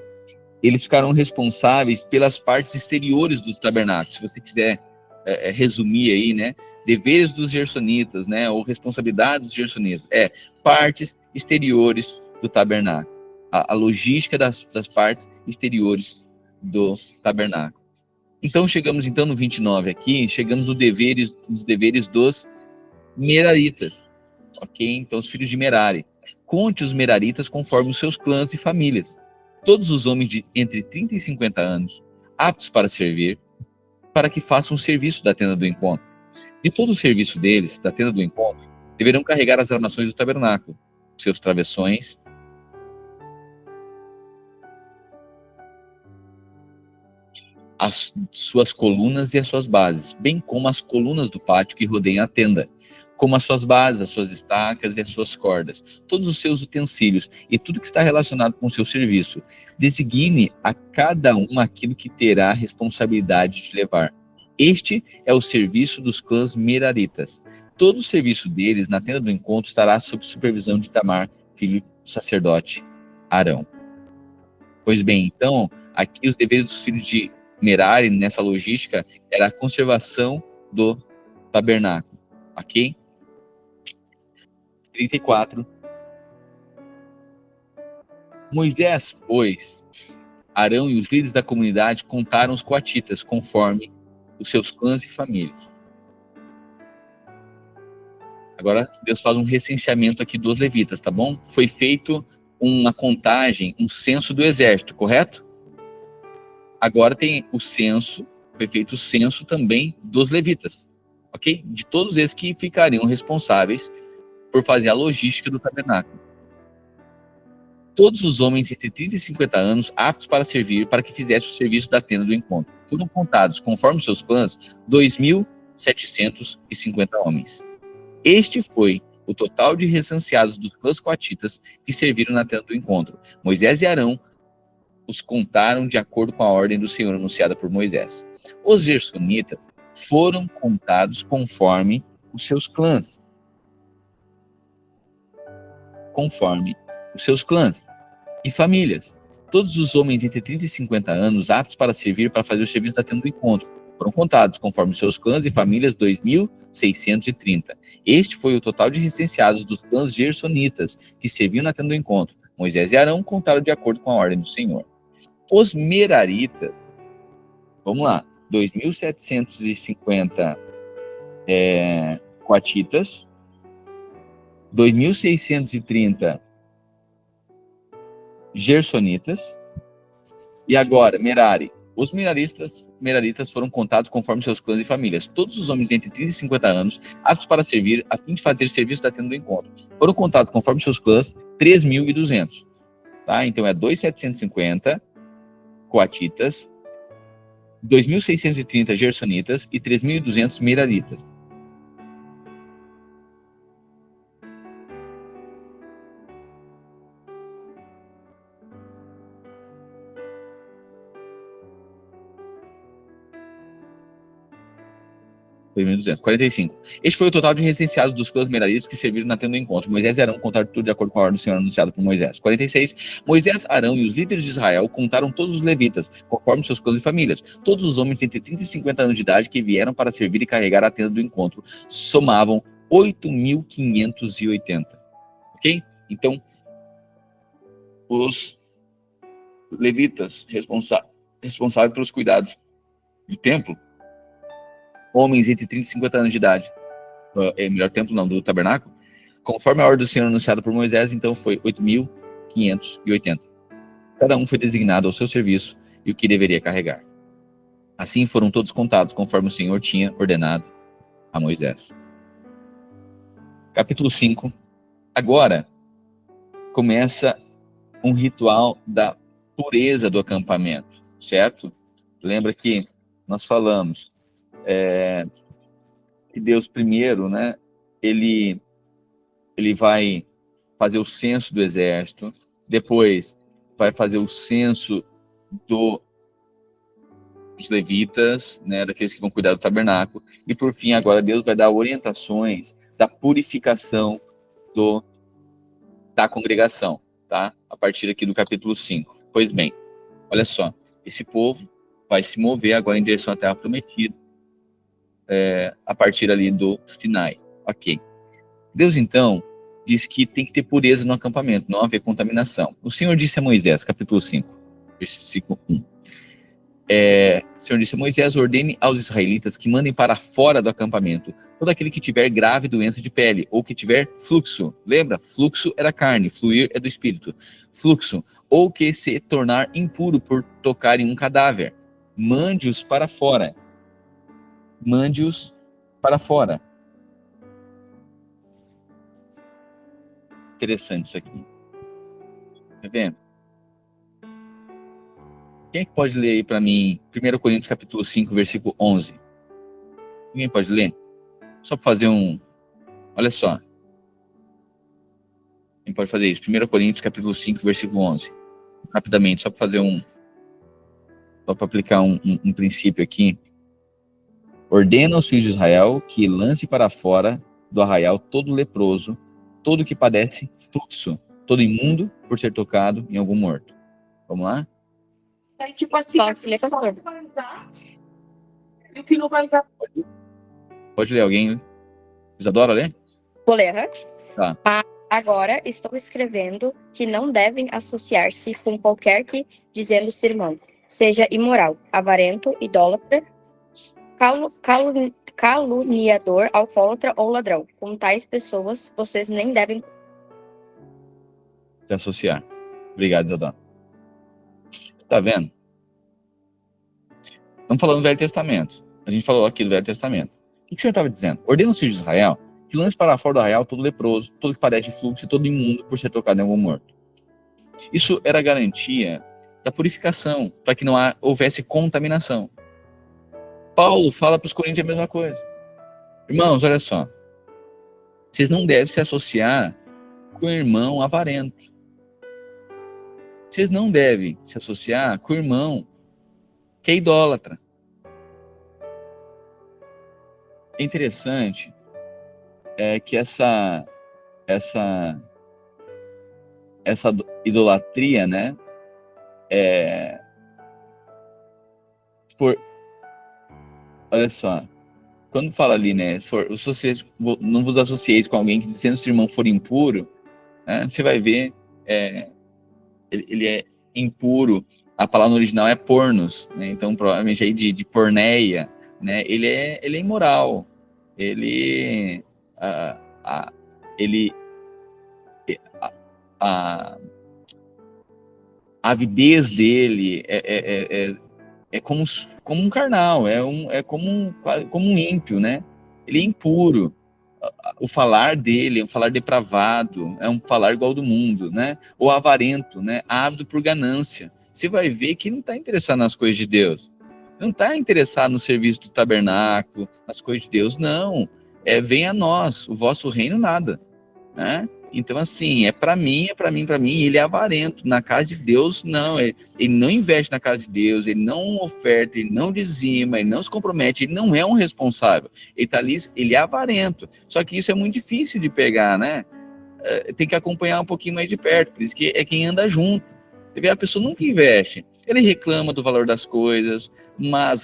eles ficarão responsáveis pelas partes exteriores dos tabernáculos. Se você quiser resumir aí, né? Deveres dos gersonitas, né? Ou responsabilidades dos gersonitas. Partes exteriores do tabernáculo. A logística das partes exteriores do tabernáculo. Então, chegamos então no 29 aqui, chegamos nos deveres dos meraritas. Ok? Então, os filhos de Merari. Conte os meraritas conforme os seus clãs e famílias. Todos os homens de entre 30 e 50 anos, aptos para servir, para que façam o serviço da tenda do encontro. De todo o serviço deles, da tenda do encontro, deverão carregar as armações do tabernáculo, seus travessões, as suas colunas e as suas bases, bem como as colunas do pátio que rodeiam a tenda, como as suas bases, as suas estacas e as suas cordas, todos os seus utensílios e tudo que está relacionado com o seu serviço. Designe a cada um aquilo que terá responsabilidade de levar. Este é o serviço dos clãs meraritas. Todo o serviço deles na tenda do encontro estará sob supervisão de Itamar, filho do sacerdote Arão. Pois bem, então, aqui os deveres dos filhos de Merari, nessa logística, era a conservação do tabernáculo. Ok? 34. Moisés, pois, Arão e os líderes da comunidade contaram os coatitas, conforme os seus clãs e famílias. Agora, Deus faz um recenseamento aqui dos levitas, tá bom? Foi feito uma contagem, um censo do exército, correto? Agora tem o censo, foi feito o censo também dos levitas, ok? De todos eles que ficariam responsáveis por fazer a logística do tabernáculo. Todos os homens entre 30 e 50 anos aptos para servir, para que fizessem o serviço da tenda do encontro. Foram contados, conforme seus clãs, 2.750 homens. Este foi o total de recenseados dos clãs coatitas que serviram na tenda do encontro. Moisés e Arão os contaram de acordo com a ordem do Senhor anunciada por Moisés. Os gersonitas foram contados conforme os seus clãs. Conforme os seus clãs e famílias. Todos os homens entre 30 e 50 anos aptos para servir para fazer o serviço da tenda do encontro foram contados conforme os seus clãs e famílias 2.630. Este foi o total de recenseados dos clãs gersonitas que serviam na tenda do encontro. Moisés e Arão contaram de acordo com a ordem do Senhor. Os meraritas, vamos lá, 2.750 coatitas, 2.630 gersonitas, e agora, Merari. Os meraritas foram contados conforme seus clãs e famílias. Todos os homens entre 30 e 50 anos, aptos para servir, a fim de fazer serviço da tenda do encontro. Foram contados conforme seus clãs, 3.200. Tá? Então, é 2.750 coatitas, 2.630 gersonitas e 3.200 meraritas. (2.200). 45. Este foi o total de recenseados dos clãs meraritas que serviram na tenda do encontro. Moisés e Arão contaram tudo de acordo com a ordem do Senhor anunciada por Moisés. 46. Moisés, Arão e os líderes de Israel contaram todos os levitas, conforme seus clãs e famílias. Todos os homens entre 30 e 50 anos de idade que vieram para servir e carregar a tenda do encontro somavam 8.580. Ok? Então, os levitas responsáveis pelos cuidados do templo, homens entre 30 e 50 anos de idade, melhor templo não, do tabernáculo, conforme a ordem do Senhor anunciada por Moisés, então foi 8.580. Cada um foi designado ao seu serviço e o que deveria carregar. Assim foram todos contados, conforme o Senhor tinha ordenado a Moisés. Capítulo 5. Agora começa um ritual da pureza do acampamento, certo? Lembra que nós falamos que Deus primeiro, né, ele vai fazer o censo do exército, depois vai fazer o censo dos levitas, né, daqueles que vão cuidar do tabernáculo, e por fim agora Deus vai dar orientações da purificação da congregação, tá? A partir aqui do capítulo 5. Pois bem, olha só, esse povo vai se mover agora em direção à terra prometida. a partir ali do Sinai. Ok. Deus, então, diz que tem que ter pureza no acampamento, não haver contaminação. O Senhor disse a Moisés, capítulo 5, versículo 1. O Senhor disse a Moisés: ordene aos israelitas que mandem para fora do acampamento todo aquele que tiver grave doença de pele, ou que tiver fluxo. Lembra? Fluxo era carne, fluir é do espírito. Fluxo, ou que se tornar impuro por tocar em um cadáver. Mande-os para fora. Mande-os para fora. Interessante isso aqui. Tá vendo? Quem é que pode ler aí para mim 1 Coríntios capítulo 5, versículo 11? Ninguém pode ler? Só para fazer um... Olha só. Quem pode fazer isso? 1 Coríntios capítulo 5, versículo 11. Rapidamente, só para fazer um... Só para aplicar um princípio aqui. Ordena aos filhos de Israel que lance para fora do arraial todo leproso, todo que padece fluxo, todo imundo por ser tocado em algum morto. Vamos lá? Aí, tipo assim, Posso ler, pastor? E o que não vai usar. Pode ler alguém? Isadora, lê? Vou ler, né? Tá. Agora estou escrevendo que não devem associar-se com qualquer que, dizendo-se irmão, seja imoral, avarento, idólatra, caluniador, alcoólatra ou ladrão. Com tais pessoas, vocês nem devem Se associar. Obrigado, Isadora. Tá vendo? Estamos falando do Velho Testamento. A gente falou aqui do Velho Testamento. O que o Senhor estava dizendo? Ordena os filhos de Israel que lance para fora do arraial todo leproso, todo que padece de fluxo e todo imundo por ser tocado em algum morto. Isso era garantia da purificação, para que não houvesse contaminação. Paulo fala para os coríntios a mesma coisa. Irmãos, olha só. Vocês não devem se associar com o irmão avarento. Vocês não devem se associar com o irmão que é idólatra. É interessante que essa idolatria, né? Olha só, quando fala ali, né? Não vos associeis com alguém que, sendo seu irmão for impuro, né, você vai ver, ele é impuro. A palavra no original é pornos, né? Então provavelmente aí de porneia, né? Ele é imoral. A avidez dele é como um carnal, é como um ímpio, né? Ele é impuro. O falar dele é um falar depravado, é um falar igual do mundo, né? Ou avarento, né? Ávido por ganância. Você vai ver que ele não está interessado nas coisas de Deus. Não está interessado no serviço do tabernáculo, nas coisas de Deus, não. Venha a nós, o vosso reino nada, né? Então, assim, é para mim, ele é avarento. Na casa de Deus, não. Ele não investe na casa de Deus, ele não oferta, ele não dizima, ele não se compromete, ele não é um responsável. Ele tá ali, ele é avarento. Só que isso é muito difícil de pegar, né? Tem que acompanhar um pouquinho mais de perto, por isso que é quem anda junto. Você vê, a pessoa nunca investe. Ele reclama do valor das coisas, mas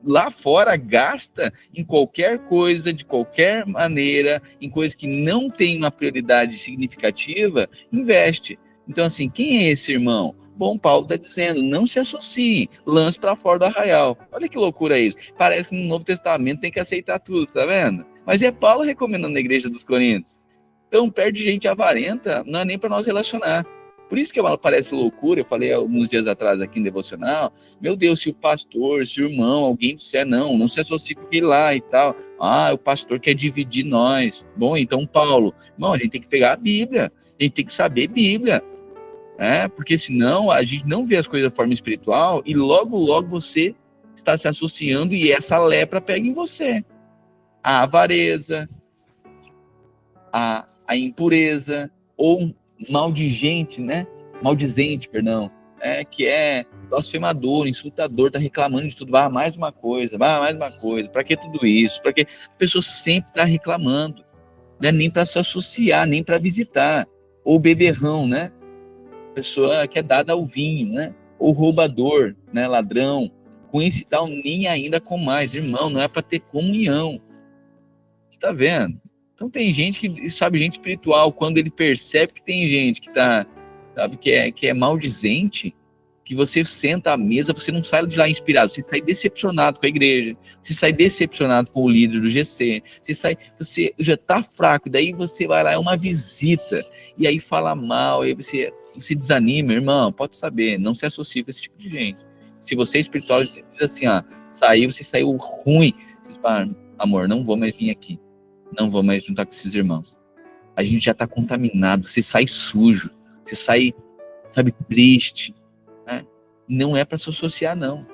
lá fora gasta em qualquer coisa, de qualquer maneira, em coisas que não tem uma prioridade significativa, investe. Então, assim, quem é esse irmão? Bom, Paulo está dizendo, não se associe, lance para fora do arraial. Olha que loucura isso. Parece que no Novo Testamento tem que aceitar tudo, tá vendo? Mas é Paulo recomendando na igreja dos Coríntios. Então, perto de gente avarenta, não é nem para nós relacionar. Por isso que parece loucura, eu falei alguns dias atrás aqui em devocional, meu Deus, se o pastor, se o irmão, alguém disser não se associe com aquele lá e tal, o pastor quer dividir nós. Bom, então Paulo, irmão, a gente tem que pegar a Bíblia, a gente tem que saber Bíblia, porque senão a gente não vê as coisas de forma espiritual e logo você está se associando e essa lepra pega em você. A avareza, a impureza, ou maldizente, perdão, que é blasfemador, insultador, tá reclamando de tudo, mais uma coisa, para que tudo isso? Para que a pessoa sempre está reclamando, né? Nem para se associar, nem para visitar, ou beberrão, né? Pessoa que é dada ao vinho, né? Ou roubador, né? Ladrão, com esse tal nem ainda com mais. Irmão, não é para ter comunhão. Você está vendo? Então tem gente que, sabe, gente espiritual, quando ele percebe que tem gente que tá, sabe, que é maldizente, que você senta à mesa, você não sai de lá inspirado, você sai decepcionado com a igreja, você sai decepcionado com o líder do GC, você já tá fraco, daí você vai lá, é uma visita, e aí fala mal, aí você desanima, irmão, pode saber, não se associe com esse tipo de gente. Se você é espiritual, você diz assim, você saiu ruim, você diz, amor, não vou mais vir aqui, não vou mais juntar com esses irmãos. A gente já está contaminado, você sai sujo, você sai, sabe, triste, né? Não é para se associar, não.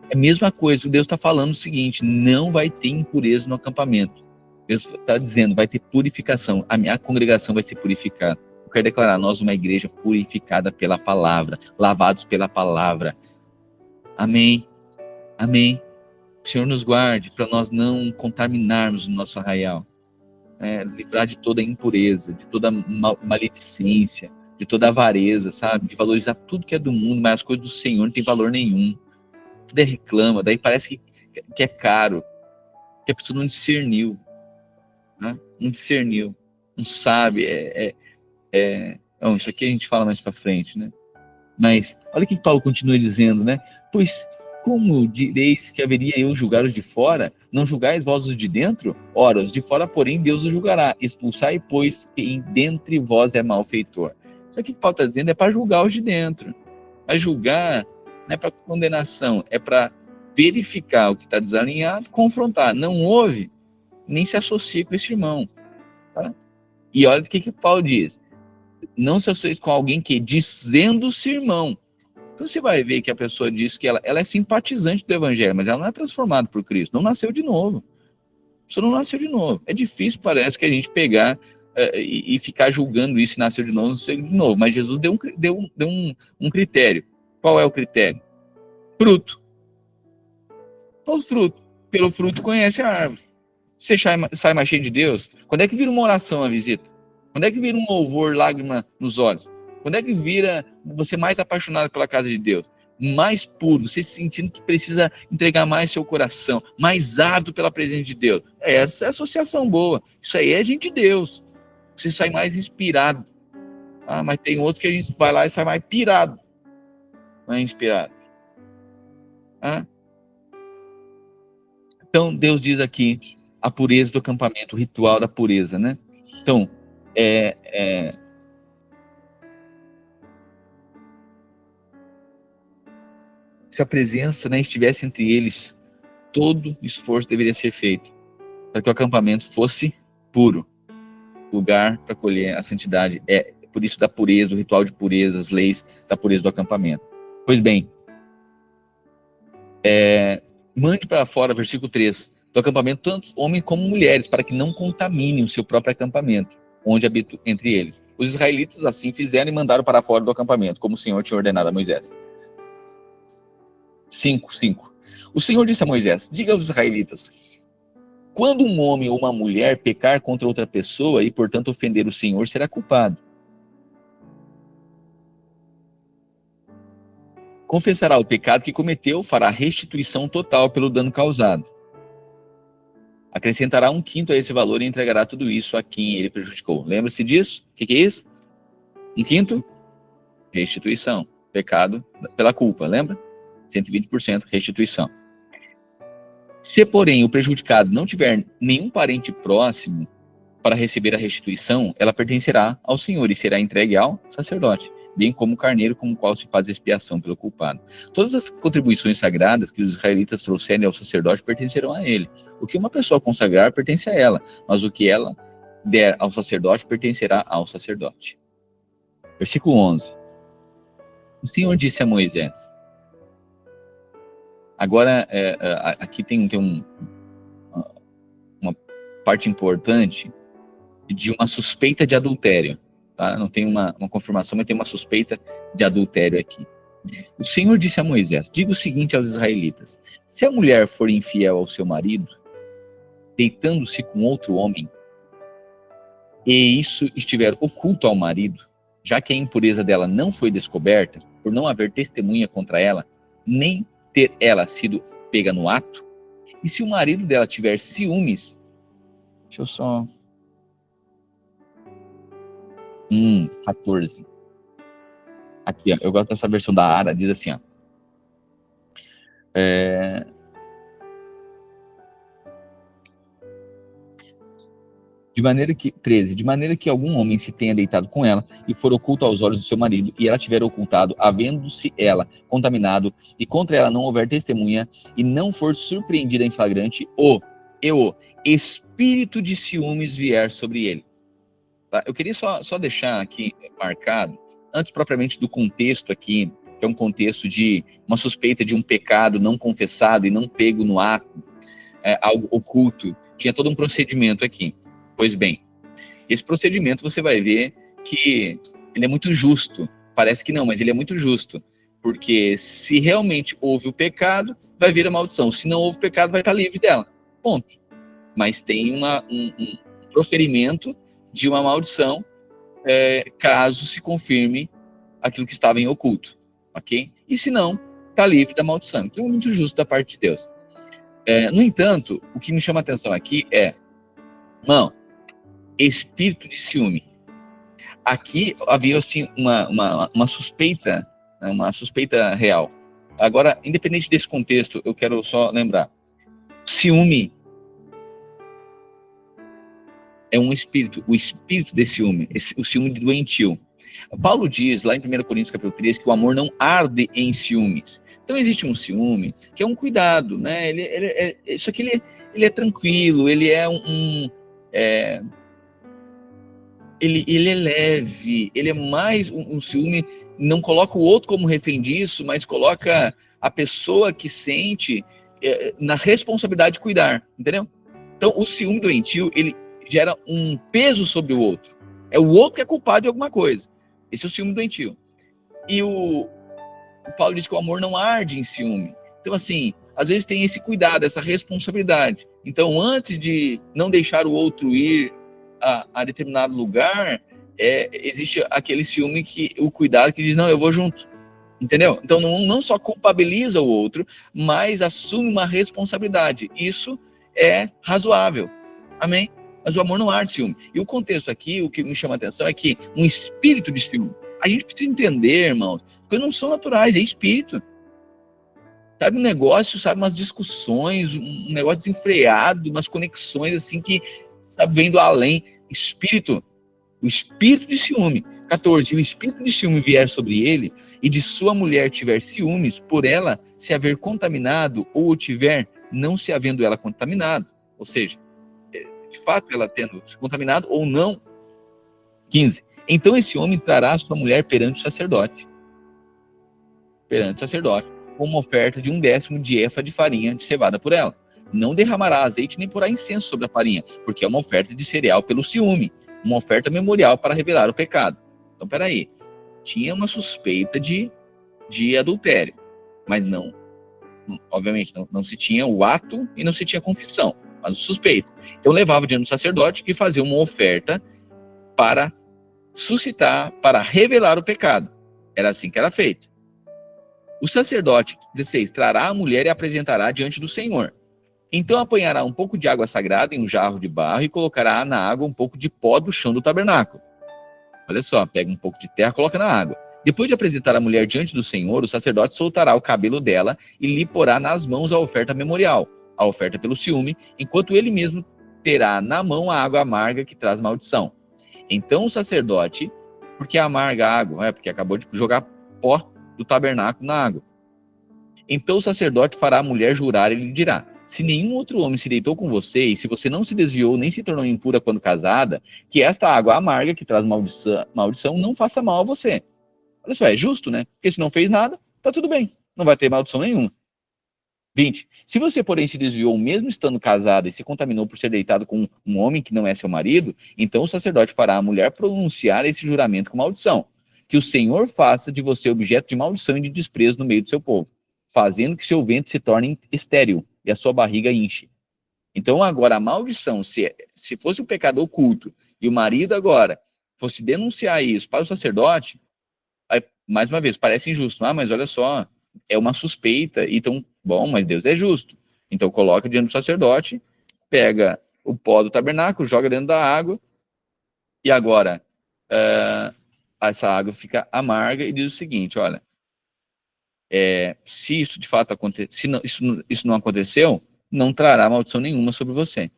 É a mesma coisa, Deus está falando o seguinte, não vai ter impureza no acampamento. Deus está dizendo, vai ter purificação, a minha congregação vai ser purificada. Eu quero declarar, nós uma igreja purificada pela palavra, lavados pela palavra. Amém, amém. O Senhor nos guarde para nós não contaminarmos o nosso arraial. Livrar de toda impureza, de toda maledicência, de toda avareza, sabe? De valorizar tudo que é do mundo, mas as coisas do Senhor não tem valor nenhum. Tudo reclama, daí parece que é caro, que a pessoa não discerniu, né? Não discerniu, não sabe. Isso aqui a gente fala mais para frente, né? Mas olha o que Paulo continua dizendo, né? Pois como direis que haveria eu julgar os de fora? Não julgais vós os de dentro? Ora, os de fora, porém, Deus os julgará. Expulsai, pois, quem dentre vós é malfeitor. Isso aqui que Paulo está dizendo é para julgar os de dentro. Para julgar não é para condenação, é para verificar o que está desalinhado, confrontar. Não houve, nem se associe com esse irmão. Tá? E olha o que Paulo diz. Não se associe com alguém que, dizendo-se irmão. Então você vai ver que a pessoa diz que ela é simpatizante do evangelho, mas ela não é transformada por Cristo, não nasceu de novo. A pessoa não nasceu de novo. É difícil, parece, que a gente pegar e ficar julgando isso, se nasceu de novo, não nasceu de novo. Mas Jesus deu um critério. Qual é o critério? Fruto. Qual o fruto? Pelo fruto conhece a árvore. Você sai mais cheio de Deus? Quando é que vira uma oração a visita? Quando é que vira um louvor, lágrima nos olhos? Quando é que vira você mais apaixonado pela casa de Deus? Mais puro, você sentindo que precisa entregar mais seu coração, mais ávido pela presença de Deus. Essa é associação boa. Isso aí é gente de Deus. Você sai mais inspirado. Mas tem outros que a gente vai lá e sai mais pirado. Não é inspirado. Então, Deus diz aqui a pureza do acampamento, o ritual da pureza, né? Então, se a presença, né, estivesse entre eles, todo esforço deveria ser feito para que o acampamento fosse puro, lugar para colher a santidade. É por isso da pureza, o ritual de pureza, as leis da pureza do acampamento. Pois bem, mande para fora, versículo 3, do acampamento tanto homens como mulheres, para que não contaminem o seu próprio acampamento, onde habitam entre eles. Os israelitas assim fizeram e mandaram para fora do acampamento, como o Senhor tinha ordenado a Moisés. 5. O Senhor disse a Moisés, diga aos israelitas, quando um homem ou uma mulher pecar contra outra pessoa e, portanto, ofender o Senhor, será culpado. Confessará o pecado que cometeu, fará restituição total pelo dano causado. Acrescentará 1/5 a esse valor e entregará tudo isso a quem ele prejudicou. Lembra-se disso? O que é isso? 1/5? Restituição. Pecado pela culpa, lembra? 120% restituição. Se, porém, o prejudicado não tiver nenhum parente próximo para receber a restituição, ela pertencerá ao Senhor e será entregue ao sacerdote, bem como o carneiro com o qual se faz expiação pelo culpado. Todas as contribuições sagradas que os israelitas trouxerem ao sacerdote pertencerão a ele. O que uma pessoa consagrar pertence a ela, mas o que ela der ao sacerdote pertencerá ao sacerdote. Versículo 11. O Senhor disse a Moisés. Agora, aqui tem uma parte importante de uma suspeita de adultério. Tá? Não tem uma confirmação, mas tem uma suspeita de adultério aqui. O Senhor disse a Moisés, diga o seguinte aos israelitas, se a mulher for infiel ao seu marido, deitando-se com outro homem, e isso estiver oculto ao marido, já que a impureza dela não foi descoberta, por não haver testemunha contra ela, nem ter ela sido pega no ato, e se o marido dela tiver ciúmes, deixa eu só... 14. Aqui, ó, eu gosto dessa versão da Ara, diz assim, ó. De maneira que, 13, de maneira que algum homem se tenha deitado com ela e for oculto aos olhos do seu marido, e ela tiver ocultado, havendo-se ela contaminado, e contra ela não houver testemunha, e não for surpreendida em flagrante, o espírito de ciúmes vier sobre ele. Tá? Eu queria só deixar aqui marcado, antes propriamente do contexto aqui, que é um contexto de uma suspeita de um pecado não confessado e não pego no ato, algo oculto, tinha todo um procedimento aqui. Pois bem, esse procedimento você vai ver que ele é muito justo. Parece que não, mas ele é muito justo. Porque se realmente houve o pecado, vai vir a maldição. Se não houve pecado, vai estar livre dela. Ponto. Mas tem um proferimento de uma maldição caso se confirme aquilo que estava em oculto. Ok? E se não, está livre da maldição. Então é muito justo da parte de Deus. No entanto, o que me chama a atenção aqui não, espírito de ciúme. Aqui havia assim uma suspeita, né, uma suspeita real. Agora, independente desse contexto, eu quero só lembrar: ciúme é um espírito, o espírito de ciúme, o ciúme doentio. Paulo diz lá em 1 Coríntios capítulo 3 que o amor não arde em ciúmes. Então existe um ciúme que é um cuidado, né? Isso aqui ele é tranquilo, ele é ele é leve, ele é mais um ciúme, não coloca o outro como refém disso, mas coloca a pessoa que sente na responsabilidade de cuidar, entendeu? Então o ciúme doentio, ele gera um peso sobre o outro. É o outro que é culpado de alguma coisa. Esse é o ciúme doentio. E o Paulo diz que o amor não arde em ciúme. Então assim, às vezes tem esse cuidado, essa responsabilidade. Então antes de não deixar o outro ir a determinado lugar, existe aquele ciúme, o cuidado que diz, não, eu vou junto, entendeu? Então não só culpabiliza o outro, mas assume uma responsabilidade. Isso é razoável, amém? Mas o amor não arde ciúme. E o contexto aqui, o que me chama a atenção é que um espírito de ciúme, a gente precisa entender, irmãos, porque não são naturais, é espírito. Sabe, um negócio, sabe, umas discussões, um negócio desenfreado, umas conexões assim que, sabe, vem do além. Espírito, o espírito de ciúme. 14, e o espírito de ciúme vier sobre ele, e de sua mulher tiver ciúmes, por ela se haver contaminado, ou o tiver, não se havendo ela contaminado. Ou seja, de fato ela tendo se contaminado ou não. 15, então esse homem trará sua mulher perante o sacerdote. Perante o sacerdote, com uma oferta de 1/10 de efa de farinha de cevada por ela. Não derramará azeite nem porá incenso sobre a farinha, porque é uma oferta de cereal pelo ciúme, uma oferta memorial para revelar o pecado. Então, peraí, tinha uma suspeita de adultério, mas não, obviamente, não se tinha o ato e não se tinha confissão, mas suspeita. Então, levava diante do sacerdote e fazia uma oferta para suscitar, para revelar o pecado. Era assim que era feito. O sacerdote, 16, trará a mulher e apresentará diante do Senhor. Então apanhará um pouco de água sagrada em um jarro de barro e colocará na água um pouco de pó do chão do tabernáculo. Olha só, pega um pouco de terra e coloca na água. Depois de apresentar a mulher diante do Senhor, o sacerdote soltará o cabelo dela e lhe porá nas mãos a oferta memorial, a oferta pelo ciúme, enquanto ele mesmo terá na mão a água amarga que traz maldição. Então o sacerdote, porque amarga a água, porque acabou de jogar pó do tabernáculo na água. Então o sacerdote fará a mulher jurar e lhe dirá: se nenhum outro homem se deitou com você, e se você não se desviou nem se tornou impura quando casada, que esta água amarga que traz maldição não faça mal a você. Olha só, é justo, né? Porque se não fez nada, tá tudo bem. Não vai ter maldição nenhuma. 20. Se você, porém, se desviou mesmo estando casada e se contaminou por ser deitado com um homem que não é seu marido, então o sacerdote fará a mulher pronunciar esse juramento com maldição: que o Senhor faça de você objeto de maldição e de desprezo no meio do seu povo, fazendo que seu ventre se torne estéril e a sua barriga inche. Então agora a maldição, se fosse um pecado oculto e o marido agora fosse denunciar isso para o sacerdote, aí, mais uma vez, parece injusto. Mas olha só, é uma suspeita, então, bom, mas Deus é justo. Então coloca diante do sacerdote, pega o pó do tabernáculo, joga dentro da água, e agora essa água fica amarga, e diz o seguinte, olha, se isso de fato acontecer, se não, isso não aconteceu, não trará maldição nenhuma sobre você.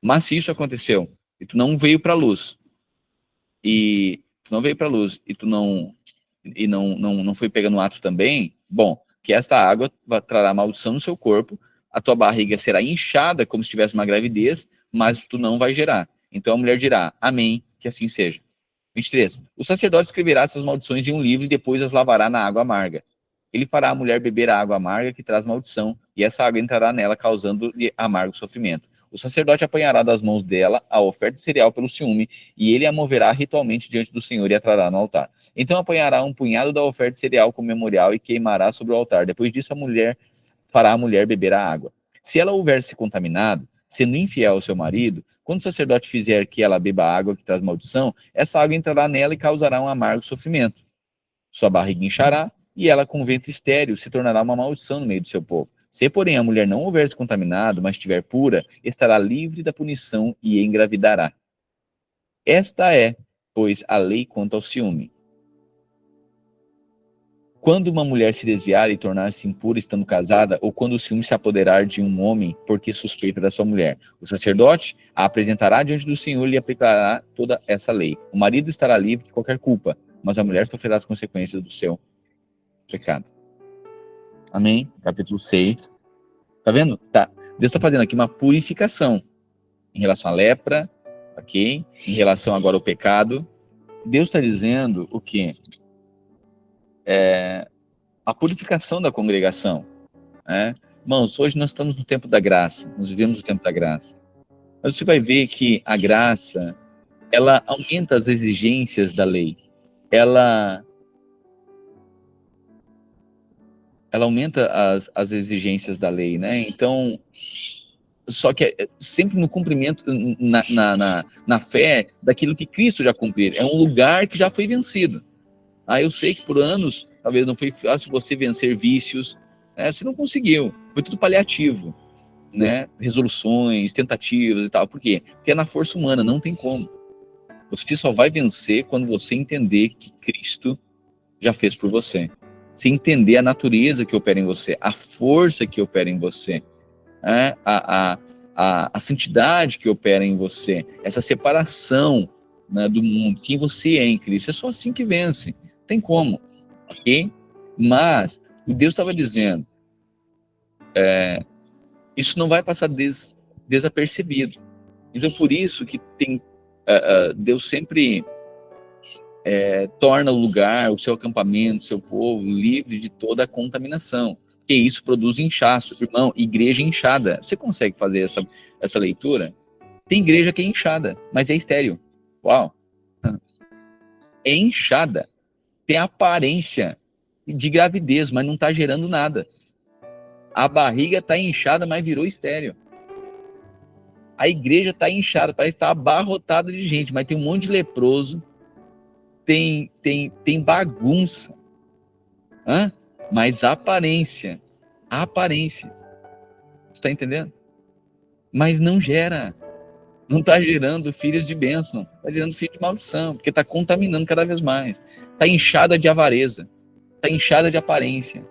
Mas se isso aconteceu, e tu não veio para a luz, e tu não foi pegando ato também, bom, que esta água trará maldição no seu corpo, a tua barriga será inchada como se tivesse uma gravidez, mas tu não vai gerar. Então a mulher dirá, amém, que assim seja. 23. O sacerdote escreverá essas maldições em um livro e depois as lavará na água amarga. Ele fará a mulher beber a água amarga que traz maldição, e essa água entrará nela, causando-lhe amargo sofrimento. O sacerdote apanhará das mãos dela a oferta de cereal pelo ciúme, e ele a moverá ritualmente diante do Senhor e a trará no altar. Então apanhará um punhado da oferta de cereal como memorial e queimará sobre o altar. Depois disso, fará a mulher beber a água. Se ela houver se contaminado, sendo infiel ao seu marido, quando o sacerdote fizer que ela beba a água que traz maldição, essa água entrará nela e causará um amargo sofrimento. Sua barriga inchará, e ela com ventre estéril se tornará uma maldição no meio do seu povo. Se, porém, a mulher não houver se contaminado, mas estiver pura, estará livre da punição e engravidará. Esta é, pois, a lei quanto ao ciúme. Quando uma mulher se desviar e tornar-se impura estando casada, ou quando o ciúme se apoderar de um homem porque suspeita da sua mulher, o sacerdote a apresentará diante do Senhor e lhe aplicará toda essa lei. O marido estará livre de qualquer culpa, mas a mulher sofrerá as consequências do seu pecado. Amém? Capítulo 6. Tá vendo? Tá. Deus está fazendo aqui uma purificação em relação à lepra, ok? Em relação agora ao pecado. Deus está dizendo o quê? A purificação da congregação. Né? Irmãos, hoje nós estamos no tempo da graça. Nós vivemos o tempo da graça. Mas você vai ver que a graça, ela aumenta as exigências da lei. Ela aumenta as exigências da lei, né? Então, só que sempre no cumprimento, na fé daquilo que Cristo já cumpriu. É um lugar que já foi vencido. Eu sei que por anos, talvez não foi fácil você vencer vícios, né? Você não conseguiu. Foi tudo paliativo, né? Resoluções, tentativas e tal. Por quê? Porque é na força humana, não tem como. Você só vai vencer quando você entender que Cristo já fez por você. Se entender a natureza que opera em você, a força que opera em você, né? a santidade que opera em você, essa separação, né, do mundo, quem você é em Cristo. É só assim que vence. Tem como, ok? Mas o Deus estava dizendo, isso não vai passar desapercebido. Então, por isso que Deus sempre torna o lugar, o seu acampamento, o seu povo, livre de toda a contaminação. Que isso produz inchaço. Irmão, igreja inchada. Você consegue fazer essa leitura? Tem igreja que é inchada, mas é estéril. Uau! É inchada. Tem aparência de gravidez, mas não está gerando nada. A barriga está inchada, mas virou estéril. A igreja está inchada, parece estar abarrotada de gente, mas tem um monte de leproso, tem bagunça. Mas a aparência. Você está entendendo? Mas não gera. Não está gerando filhos de bênção, está gerando filhos de maldição, porque está contaminando cada vez mais. Está inchada de avareza, está inchada de aparência,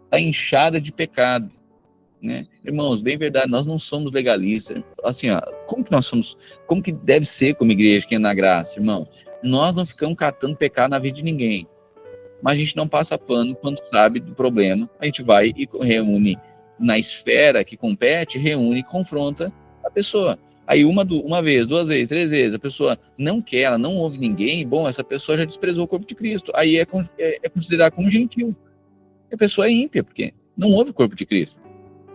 está inchada de pecado. Né? Irmãos, bem verdade, nós não somos legalistas. Assim, como que deve ser como igreja, quem é na graça, irmão? Nós não ficamos catando pecado na vida de ninguém, mas a gente não passa pano quando sabe do problema. A gente vai e reúne na esfera que compete, reúne e confronta a pessoa. Aí uma vez, 2 vezes, 3 vezes, a pessoa não quer, ela não ouve ninguém, bom, essa pessoa já desprezou o corpo de Cristo. Aí é considerada como gentil. A pessoa é ímpia, porque não ouve o corpo de Cristo.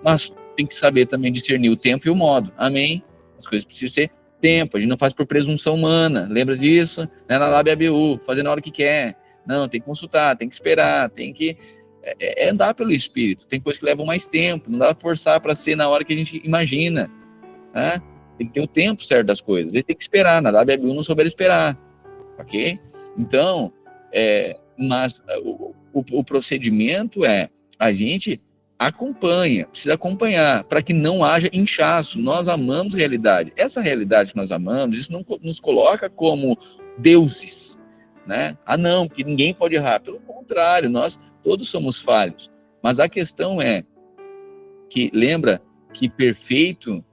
Mas tem que saber também discernir o tempo e o modo. Amém? As coisas precisam ser tempo. A gente não faz por presunção humana. Lembra disso? Não é na lábia ABU, fazer na hora que quer. Não, tem que consultar, tem que esperar, tem que andar pelo Espírito. Tem coisas que levam mais tempo. Não dá pra forçar para ser na hora que a gente imagina. Né? Tem que ter o tempo certo das coisas. Às vezes tem que esperar. Na lábia ABU não souber esperar. Ok? Então, mas o procedimento A gente precisa acompanhar, para que não haja inchaço. Nós amamos realidade. Essa realidade que nós amamos, isso não nos coloca como deuses, né? Não, que ninguém pode errar. Pelo contrário, nós todos somos falhos. Mas a questão é que, lembra que perfeito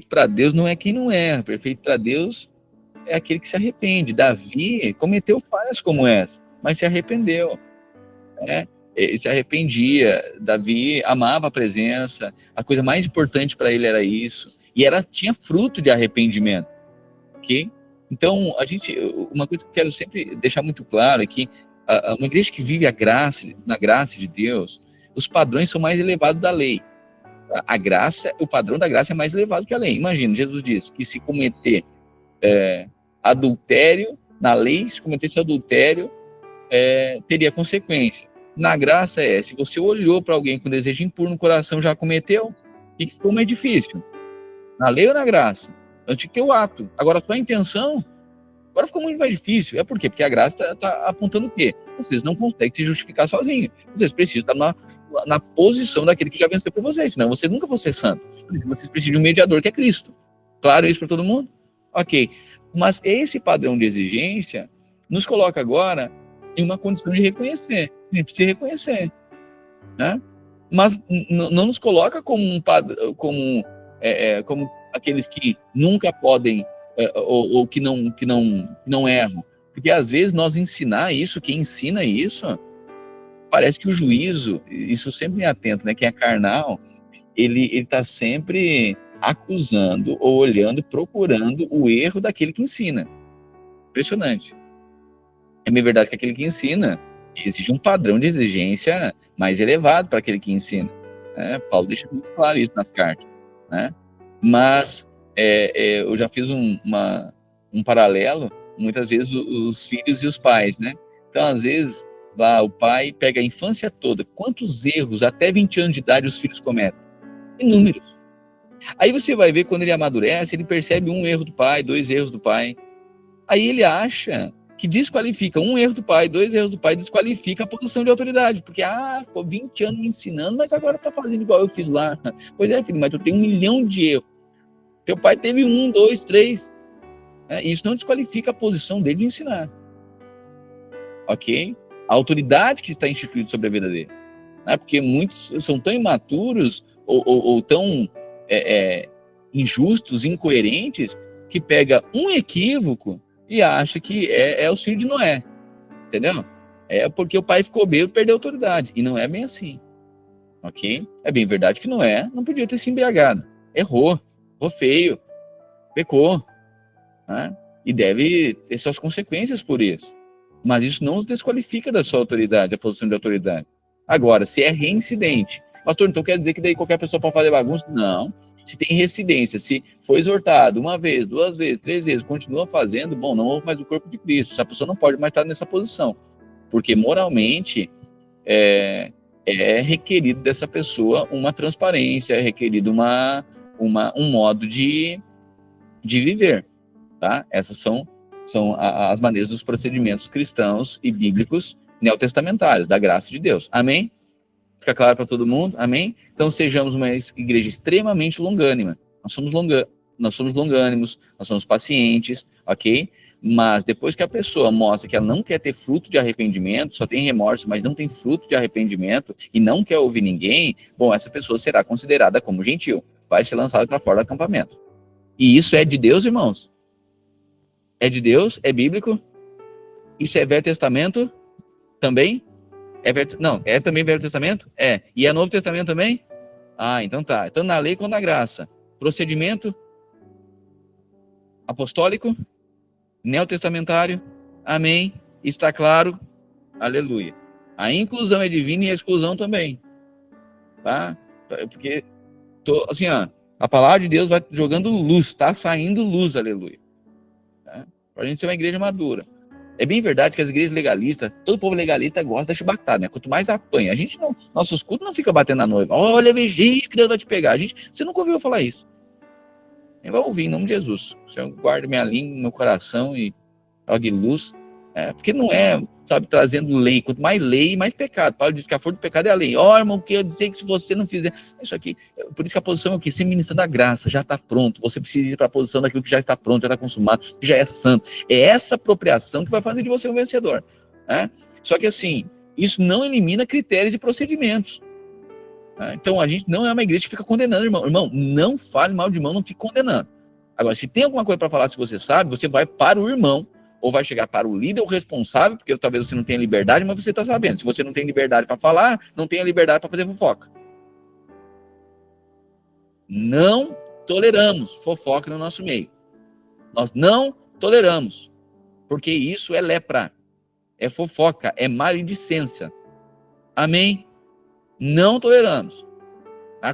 para Deus não é quem não erra. Perfeito para Deus é aquele que se arrepende. Davi cometeu falhas como essa, mas se arrependeu, né? Ele se arrependia. Davi amava a presença. A coisa mais importante para ele era isso. E tinha fruto de arrependimento, ok? Então, uma coisa que eu quero sempre deixar muito claro é que uma igreja que vive na graça de Deus, os padrões são mais elevados da lei. O padrão da graça é mais elevado que a lei. Imagina, Jesus diz que se cometer adultério, na lei, se cometesse adultério, teria consequência. Na graça se você olhou para alguém com desejo impuro no coração, já cometeu, o que ficou mais difícil? Na lei ou na graça? Então tinha que ter o ato. Agora, só a intenção, agora ficou muito mais difícil. Por quê? Porque a graça está apontando o quê? Vocês não conseguem se justificar sozinhos. Vocês precisam estar na posição daquele que já venceu por vocês, senão vocês nunca vão ser santos. Vocês precisam de um mediador, que é Cristo. Claro isso para todo mundo? Ok. Mas esse padrão de exigência nos coloca agora em uma condição de reconhecer. A gente precisa reconhecer, né? Mas não nos coloca como um padrão, como aqueles que nunca podem ou que não erram. Porque às vezes nós ensinar isso, quem ensina isso, parece que o juízo, isso sempre me atento, né? Quem é carnal, ele está sempre acusando ou olhando, procurando o erro daquele que ensina. Impressionante. É bem verdade que aquele que ensina exige um padrão de exigência mais elevado para aquele que ensina, né? Paulo deixa muito claro isso nas cartas, né? Mas eu já fiz um paralelo, muitas vezes os filhos e os pais, né? Então, às vezes, lá o pai pega a infância toda, quantos erros até 20 anos de idade os filhos cometem? Inúmeros. Aí você vai ver, quando ele amadurece, ele percebe um erro do pai, 2 erros do pai. Aí ele acha que desqualifica um erro do pai, 2 erros do pai, desqualifica a posição de autoridade, porque ficou 20 anos me ensinando, mas agora tá fazendo igual eu fiz lá. Pois é, filho, mas eu tenho 1 milhão de erros. Teu pai teve 1, 2, 3. Isso não desqualifica a posição dele de ensinar. Ok? A autoridade que está instituída sobre a vida dele. Porque muitos são tão imaturos ou tão injustos, incoerentes, que pega um equívoco e acha que é o filho de Noé, entendeu? É porque o pai ficou bêbado e perdeu a autoridade, e não é bem assim, ok? É bem verdade que Noé não podia ter se embriagado, errou feio, pecou, né? E deve ter suas consequências por isso, mas isso não desqualifica da sua autoridade, da posição de autoridade. Agora, se é reincidente, pastor, então quer dizer que daí qualquer pessoa pode fazer bagunça? Não. Se tem reincidência, se foi exortado 1 vez, 2 vezes, 3 vezes, continua fazendo, bom, não houve mais o corpo de Cristo. Essa pessoa não pode mais estar nessa posição, porque moralmente é requerido dessa pessoa uma transparência, é requerido um modo de viver, tá? Essas são as maneiras dos procedimentos cristãos e bíblicos neotestamentários, da graça de Deus. Amém? Fica claro para todo mundo? Amém? Então, sejamos uma igreja extremamente longânima. Nós somos longânimos, nós somos pacientes, ok? Mas depois que a pessoa mostra que ela não quer ter fruto de arrependimento, só tem remorso, mas não tem fruto de arrependimento e não quer ouvir ninguém, bom, essa pessoa será considerada como gentil, vai ser lançada para fora do acampamento. E isso é de Deus, irmãos? É de Deus? É bíblico? Isso é Velho Testamento? Também? Não, é também Velho Testamento? É. E é Novo Testamento também? Então tá. Então na lei quanto na graça. Procedimento apostólico, neotestamentário. Amém. Está claro? Aleluia. A inclusão é divina e a exclusão também. Tá? Porque, assim, a palavra de Deus vai jogando luz, tá saindo luz, aleluia. Tá? Para a gente ser uma igreja madura. É bem verdade que as igrejas legalistas, todo povo legalista gosta da chibatada, né? Quanto mais apanha. A gente não, nossos cultos não fica batendo na noiva. Olha, vigia que Deus vai te pegar. Você nunca ouviu falar isso. Eu vou ouvir em nome de Jesus. O Senhor guarde minha língua, meu coração e jogue luz. Porque não é sabe, trazendo lei. Quanto mais lei, mais pecado. Paulo diz que a força do pecado é a lei. Irmão, que eu dizer que se você não fizer isso aqui, por isso que a posição é o quê? Ser ministro da graça, já está pronto. Você precisa ir para a posição daquilo que já está pronto, já está consumado, que já é santo. É essa apropriação que vai fazer de você um vencedor, né? Só que assim, isso não elimina critérios e procedimentos. Então a gente não é uma igreja que fica condenando, irmão. Irmão, não fale mal de irmão, não fique condenando. Agora, se tem alguma coisa para falar, se você sabe, você vai para o irmão, ou vai chegar para o líder, o responsável, porque talvez você não tenha liberdade, mas você está sabendo. Se você não tem liberdade para falar, não tem a liberdade para fazer fofoca. Não toleramos fofoca no nosso meio. Nós não toleramos, porque isso é lepra, é fofoca, é maledicência. Amém? Não toleramos.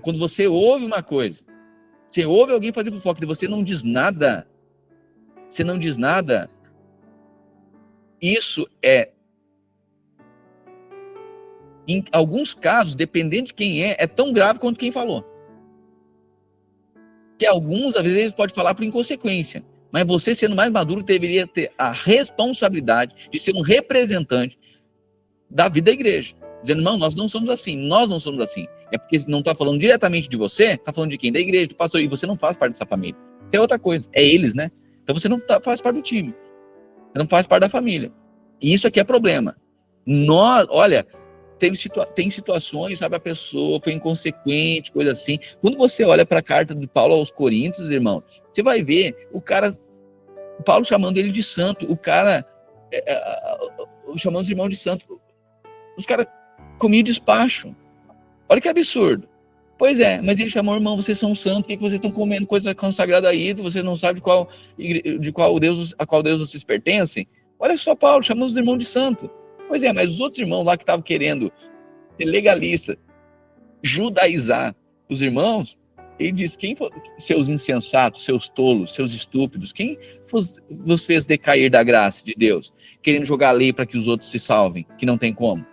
Quando você ouve uma coisa, você ouve alguém fazer fofoca e você não diz nada, isso é, em alguns casos, dependendo de quem é tão grave quanto quem falou. Que alguns, às vezes, pode falar por inconsequência, mas você, sendo mais maduro, deveria ter a responsabilidade de ser um representante da vida da igreja. Dizendo, não, nós não somos assim. É porque não está falando diretamente de você, está falando de quem? Da igreja, do pastor, e você não faz parte dessa família. Isso é outra coisa, é eles, né? Então você não faz parte do time. Você não faz parte da família. E isso aqui é problema. Olha, tem situações, sabe, a pessoa foi inconsequente, coisa assim. Quando você olha para a carta de Paulo aos Coríntios, irmão, você vai ver o Paulo chamando ele de santo, chamando os irmãos de santo. Os caras comiam despacho. Olha que absurdo. Pois é, mas ele chamou, irmão, vocês são santos, por que vocês estão comendo coisa consagrada a ídolo, você não sabe a qual Deus vocês pertencem? Olha só, Paulo, chamando os irmãos de santo. Pois é, mas os outros irmãos lá que estavam querendo ser legalista, judaizar os irmãos, ele diz, seus insensatos, seus tolos, seus estúpidos, quem vos fez decair da graça de Deus, querendo jogar a lei para que os outros se salvem, que não tem como?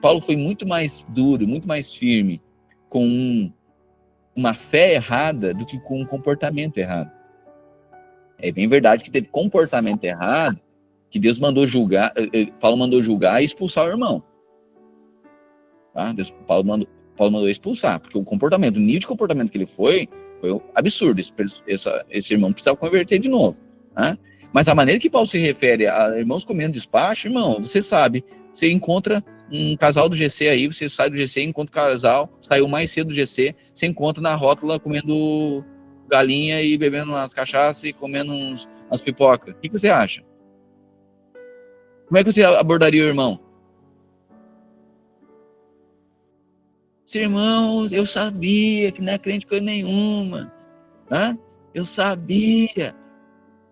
Paulo foi muito mais duro, muito mais firme com uma fé errada do que com um comportamento errado. É bem verdade que teve comportamento errado, que Deus mandou julgar, Paulo mandou julgar e expulsar o irmão. Tá? Paulo mandou expulsar, porque o nível de comportamento que ele foi absurdo. Esse irmão precisava converter de novo. Tá? Mas a maneira que Paulo se refere a irmãos comendo despacho, irmão, você sabe, você encontra um casal do GC aí, você sai do GC, encontra o casal, saiu mais cedo do GC, você encontra na rótula comendo galinha e bebendo umas cachaças e comendo umas pipocas. O que você acha? Como é que você abordaria o irmão? Esse irmão, eu sabia que não é crente coisa nenhuma. Eu sabia.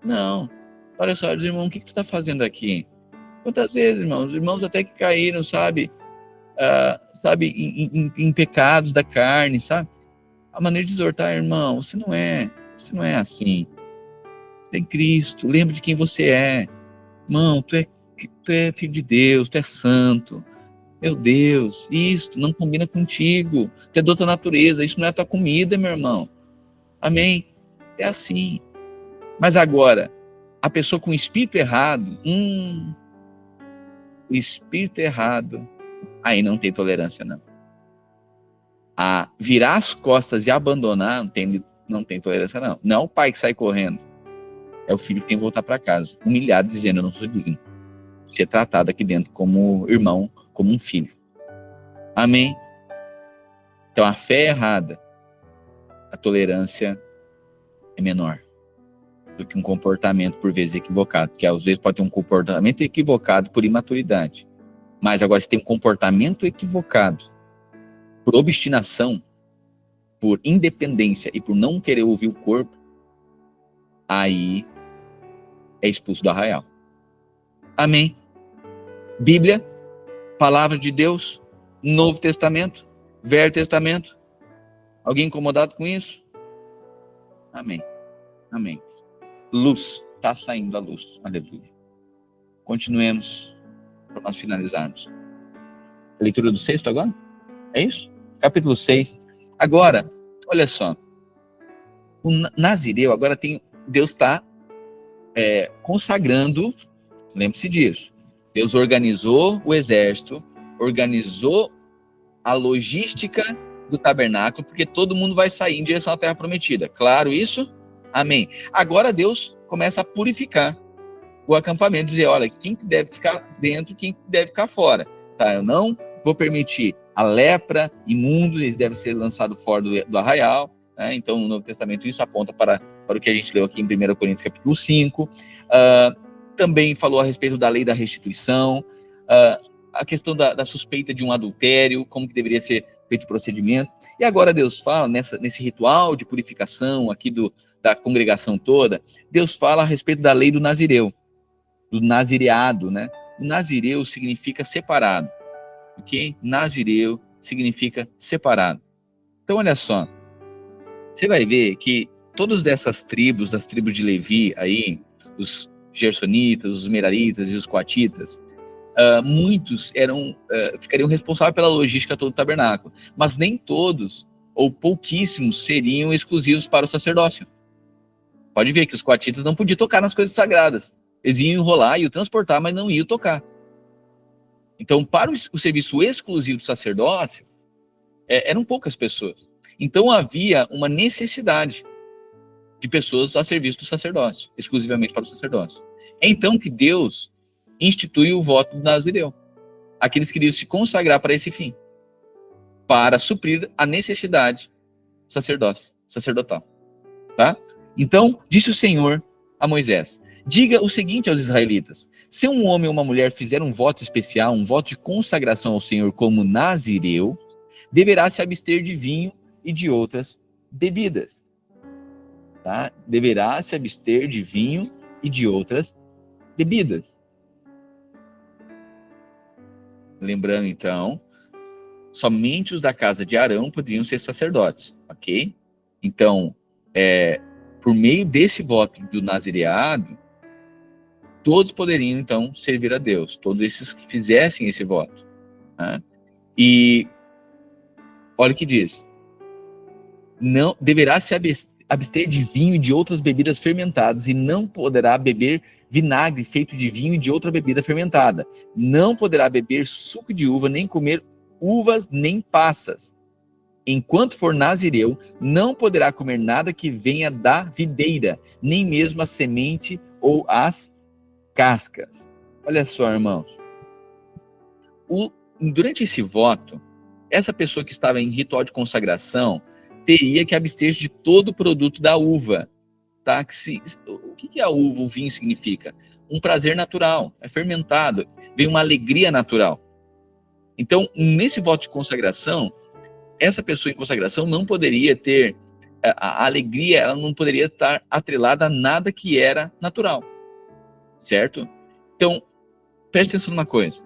Não. Olha só, irmão, o que tu está fazendo aqui? Quantas vezes, irmãos? Os irmãos até que caíram, sabe? Em pecados da carne, sabe? A maneira de exortar, irmão, você não é assim. Você é Cristo, lembra de quem você é. Irmão, tu é filho de Deus, tu é santo. Meu Deus, isso não combina contigo. Tu é de outra natureza, isso não é tua comida, meu irmão. Amém? É assim. Mas agora, a pessoa com o espírito errado, espírito errado, aí não tem tolerância, não. Virar as costas e abandonar, não tem tolerância, não. Não é o pai que sai correndo. É o filho que tem que voltar para casa, humilhado, dizendo, eu não sou digno. Ser tratado aqui dentro como irmão, como um filho. Amém? Então, a fé é errada, a tolerância é menor do que um comportamento, por vezes, equivocado. Que às vezes pode ter um comportamento equivocado por imaturidade. Mas agora, se tem um comportamento equivocado por obstinação, por independência e por não querer ouvir o corpo, aí é expulso do arraial. Amém? Bíblia, Palavra de Deus, Novo Testamento, Velho Testamento. Alguém incomodado com isso? Amém. Amém. Luz, está saindo a luz. Aleluia. Continuemos para nós finalizarmos. A leitura do 6º agora? É isso? Capítulo 6. Agora, olha só. O Nazireu, agora Deus está consagrando, lembre-se disso, Deus organizou o exército, organizou a logística do tabernáculo, porque todo mundo vai sair em direção à terra prometida. Claro isso? Amém. Agora Deus começa a purificar o acampamento, dizer, olha, quem deve ficar dentro, quem deve ficar fora. Tá? Eu não vou permitir a lepra, imundos, eles devem ser lançados fora do arraial. Né? Então, no Novo Testamento, isso aponta para o que a gente leu aqui em 1 Coríntios capítulo 5. Também falou a respeito da lei da restituição, a questão da suspeita de um adultério, como que deveria ser feito o procedimento. E agora Deus fala, nesse ritual de purificação aqui da congregação toda, Deus fala a respeito da lei do nazireu, do nazireado, né? O nazireu significa separado, ok? Nazireu significa separado. Então, olha só, você vai ver que todas dessas tribos, das tribos de Levi aí, os gersonitas, os meraritas e os coatitas, muitos ficariam responsáveis pela logística todo o tabernáculo, mas nem todos, ou pouquíssimos, seriam exclusivos para o sacerdócio. Pode ver que os coatitas não podiam tocar nas coisas sagradas. Eles iam enrolar, iam transportar, mas não iam tocar. Então, para o serviço exclusivo do sacerdócio, eram poucas pessoas. Então, havia uma necessidade de pessoas a serviço do sacerdócio, exclusivamente para o sacerdócio. É então que Deus institui o voto do nazireu. Aqueles que queriam se consagrar para esse fim, para suprir a necessidade sacerdotal. Tá? Então, disse o Senhor a Moisés, diga o seguinte aos israelitas, se um homem ou uma mulher fizer um voto especial, um voto de consagração ao Senhor como nazireu, deverá se abster de vinho e de outras bebidas. Tá? Deverá se abster de vinho e de outras bebidas. Lembrando, então, somente os da casa de Arão poderiam ser sacerdotes, ok? Então, por meio desse voto do nazireado, todos poderiam, então, servir a Deus, todos esses que fizessem esse voto. Né? E olha o que diz, não deverá se abster de vinho e de outras bebidas fermentadas, e não poderá beber vinagre feito de vinho e de outra bebida fermentada. Não poderá beber suco de uva, nem comer uvas, nem passas. Enquanto for nazireu, não poderá comer nada que venha da videira, nem mesmo a semente ou as cascas. Olha só, irmãos. Durante esse voto, essa pessoa que estava em ritual de consagração teria que abster-se de todo o produto da uva. Tá? O que a uva, o vinho significa? Um prazer natural, é fermentado, vem uma alegria natural. Então, nesse voto de consagração, essa pessoa em consagração não poderia ter a alegria, ela não poderia estar atrelada a nada que era natural, certo? Então, preste atenção numa coisa.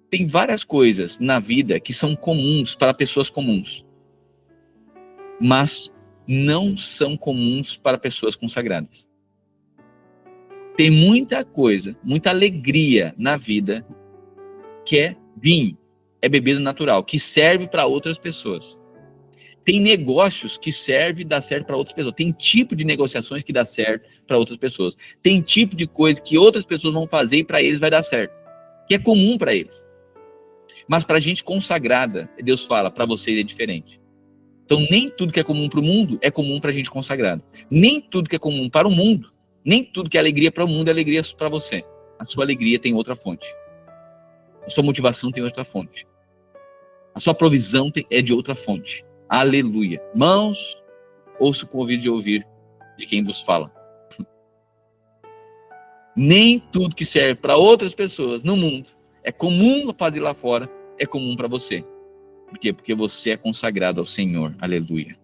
Tem várias coisas na vida que são comuns para pessoas comuns, mas não são comuns para pessoas consagradas. Tem muita coisa, muita alegria na vida que é vinho, é bebida natural, que serve para outras pessoas. Tem negócios que servem e dá certo para outras pessoas. Tem tipo de negociações que dá certo para outras pessoas. Tem tipo de coisa que outras pessoas vão fazer e para eles vai dar certo, que é comum para eles. Mas para a gente consagrada, Deus fala, para vocês é diferente. Então, nem tudo que é comum para o mundo é comum para a gente consagrado. Nem tudo que é comum para o mundo, nem tudo que é alegria para o mundo é alegria para você. A sua alegria tem outra fonte. A sua motivação tem outra fonte. A sua provisão é de outra fonte. Aleluia. Irmãos, ouço com o ouvido de ouvir de quem vos fala. Nem tudo que serve para outras pessoas no mundo é comum fazer lá fora, é comum para você. Por quê? Porque você é consagrado ao Senhor. Aleluia.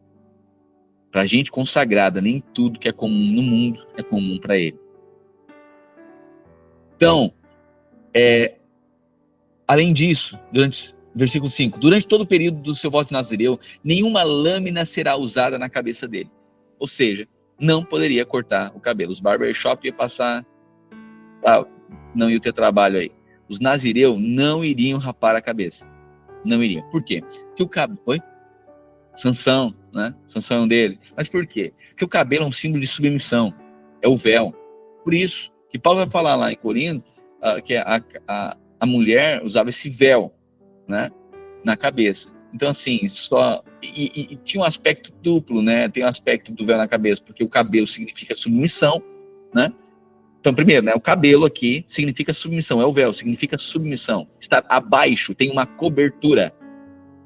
Para a gente consagrada, nem tudo que é comum no mundo é comum para Ele. Então, além disso, versículo 5, durante todo o período do seu voto nazireu, nenhuma lâmina será usada na cabeça dele. Ou seja, não poderia cortar o cabelo. Os barbershop iam passar, não iam ter trabalho aí. Os nazireus não iriam rapar a cabeça. Não iriam. Por quê? Porque o cabelo... Oi? Sansão, né? Sansão é um dele. Mas por quê? Porque o cabelo é um símbolo de submissão. É o véu. Por isso que Paulo vai falar lá em Corinto que a mulher usava esse véu, né, na cabeça. Então, assim, e tinha um aspecto duplo, né? Tem um aspecto do véu na cabeça, porque o cabelo significa submissão, né? Então, primeiro, né, o cabelo aqui significa submissão, é o véu, significa submissão. Está abaixo, tem uma cobertura.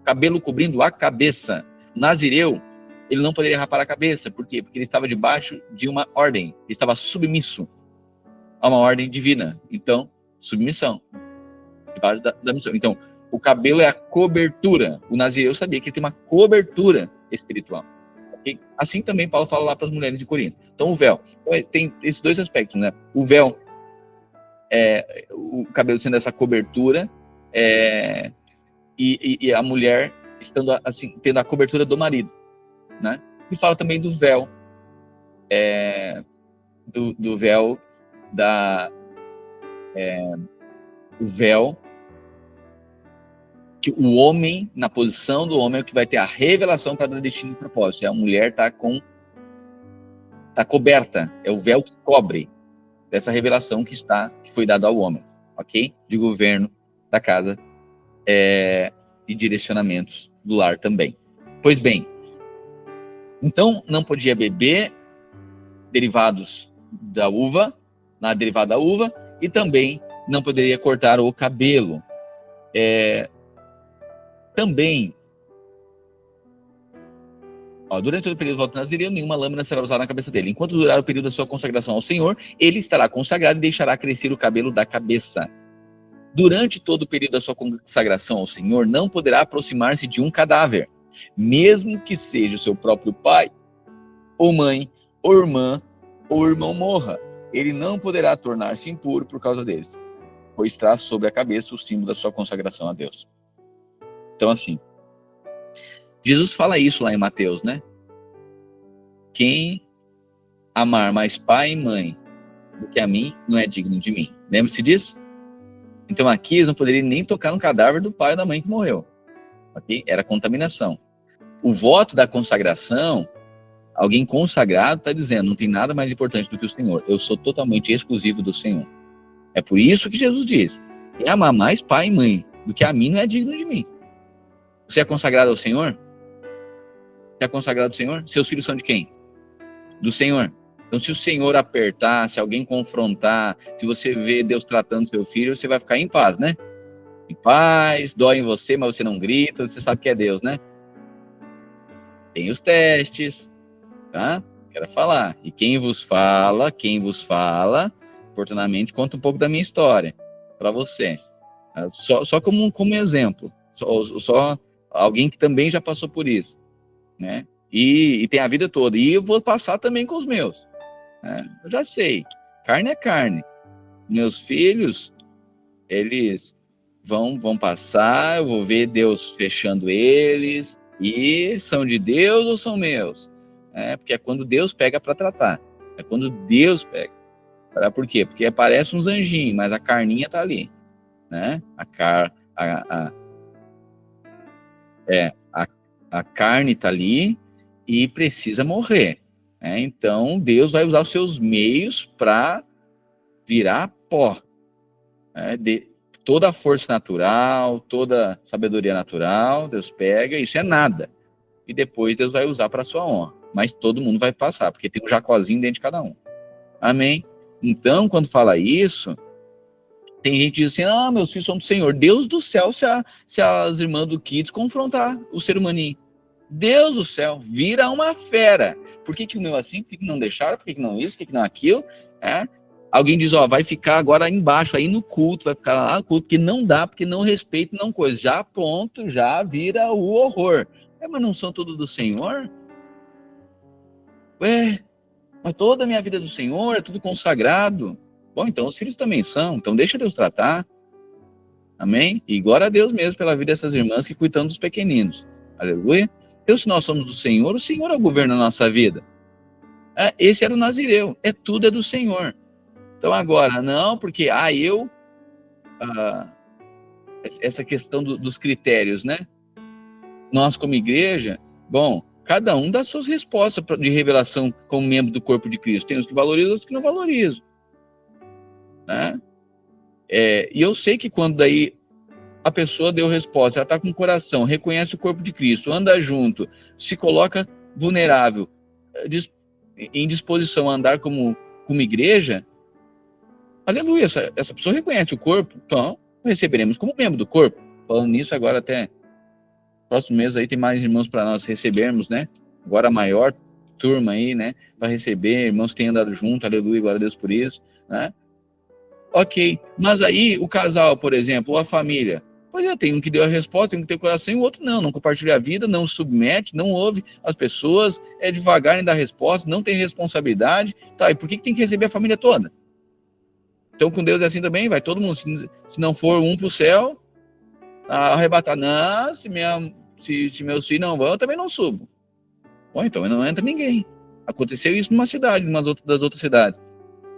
Cabelo cobrindo a cabeça. O nazireu, ele não poderia rapar a cabeça. Por quê? Porque ele estava debaixo de uma ordem. Ele estava submisso a uma ordem divina. Então, submissão. Debaixo da missão. Então, o cabelo é a cobertura. O nazireu sabia que ele tem uma cobertura espiritual. Okay? Assim também Paulo fala lá para as mulheres de Corinto. Então, o véu. Tem esses dois aspectos, né? O véu, o cabelo sendo essa cobertura, e a mulher estando assim, tendo a cobertura do marido, né? E fala também do véu, do véu o véu que o homem, na posição do homem, é o que vai ter a revelação para dar destino e propósito. A mulher tá coberta, é o véu que cobre dessa revelação que foi dada ao homem, ok? De governo da casa e direcionamentos do lar também. Pois bem, então não podia beber derivados da uva, nada derivado da uva, e também não poderia cortar o cabelo. Também, durante todo o período do voto nazireu, nenhuma lâmina será usada na cabeça dele. Enquanto durar o período da sua consagração ao Senhor, ele estará consagrado e deixará crescer o cabelo da cabeça. Durante todo o período da sua consagração ao Senhor, não poderá aproximar-se de um cadáver, mesmo que seja o seu próprio pai, ou mãe, ou irmã, ou irmão morra. Ele não poderá tornar-se impuro por causa deles, pois traz sobre a cabeça o símbolo da sua consagração a Deus. Então, assim, Jesus fala isso lá em Mateus, né? Quem amar mais pai e mãe do que a mim, não é digno de mim. Lembre-se disso? Então, aqui eles não poderiam nem tocar no cadáver do pai ou da mãe que morreu. Okay? Era contaminação. O voto da consagração, alguém consagrado está dizendo, não tem nada mais importante do que o Senhor. Eu sou totalmente exclusivo do Senhor. É por isso que Jesus diz, quem amar mais pai e mãe do que a mim, não é digno de mim. Você é consagrado ao Senhor? Você é consagrado ao Senhor? Seus filhos são de quem? Do Senhor. Então, se o Senhor apertar, se alguém confrontar, se você vê Deus tratando seu filho, você vai ficar em paz, né? Em paz, dói em você, mas você não grita, você sabe que é Deus, né? Tem os testes, tá? Quero falar. E quem vos fala, oportunamente, conta um pouco da minha história para você. Só como exemplo. Só alguém que também já passou por isso, né? E tem a vida toda. E eu vou passar também com os meus. Né? Eu já sei. Carne é carne. Meus filhos, eles vão passar, eu vou ver Deus fechando eles. E são de Deus ou são meus? Porque é quando Deus pega para tratar. É quando Deus pega. Por quê? Porque aparece uns anjinhos, mas a carninha tá ali. Né? A carne está ali e precisa morrer. Então, Deus vai usar os seus meios para virar pó. Toda a força natural, toda a sabedoria natural, Deus pega, isso é nada. E depois Deus vai usar para a sua honra. Mas todo mundo vai passar, porque tem um Jacozinho dentro de cada um. Amém? Então, quando fala isso, tem gente que diz assim, meus filhos são do Senhor. Deus do céu, se as irmãs do Kids confrontar o ser humaninho. Deus do céu, vira uma fera. Por que o meu assim? Por que não deixaram? Por que não isso? Por que não aquilo? Alguém diz, vai ficar agora embaixo, aí no culto, vai ficar lá no culto, porque não dá, porque não respeita, não coisa. Já pronto, já vira o horror. Mas não são todos do Senhor? Mas toda a minha vida é do Senhor, é tudo consagrado. Bom, então os filhos também são, então deixa Deus tratar. Amém? E glória a Deus mesmo pela vida dessas irmãs que cuidam dos pequeninos. Aleluia. Então, se nós somos do Senhor, o Senhor é o governo da nossa vida. Esse era o nazireu. Tudo é do Senhor. Então, agora, não, porque, essa questão dos critérios, né? Nós, como igreja, cada um dá suas respostas de revelação como membro do corpo de Cristo. Tem os que valorizam e os que não valorizam. Né? E eu sei que quando daí a pessoa deu resposta, ela está com o coração, reconhece o corpo de Cristo, anda junto, se coloca vulnerável, em disposição a andar como igreja, aleluia, essa pessoa reconhece o corpo, então receberemos como membro do corpo. Falando nisso, agora até próximo mês aí tem mais irmãos para nós recebermos, né? Agora a maior turma aí, né? Para receber, irmãos que têm andado junto, aleluia, glória a Deus por isso, né? Ok, mas aí o casal, por exemplo, ou a família, pois tem um que deu a resposta, tem um que tem o coração e o outro não compartilha a vida, não submete, não ouve as pessoas, é devagar em dar resposta, não tem responsabilidade, tá, e por que tem que receber a família toda? Então com Deus é assim também, vai todo mundo, se não for um para o céu, arrebatar, não, se meus filhos não vão, eu também não subo. Bom, então não entra ninguém. Aconteceu isso numa cidade, das outras cidades.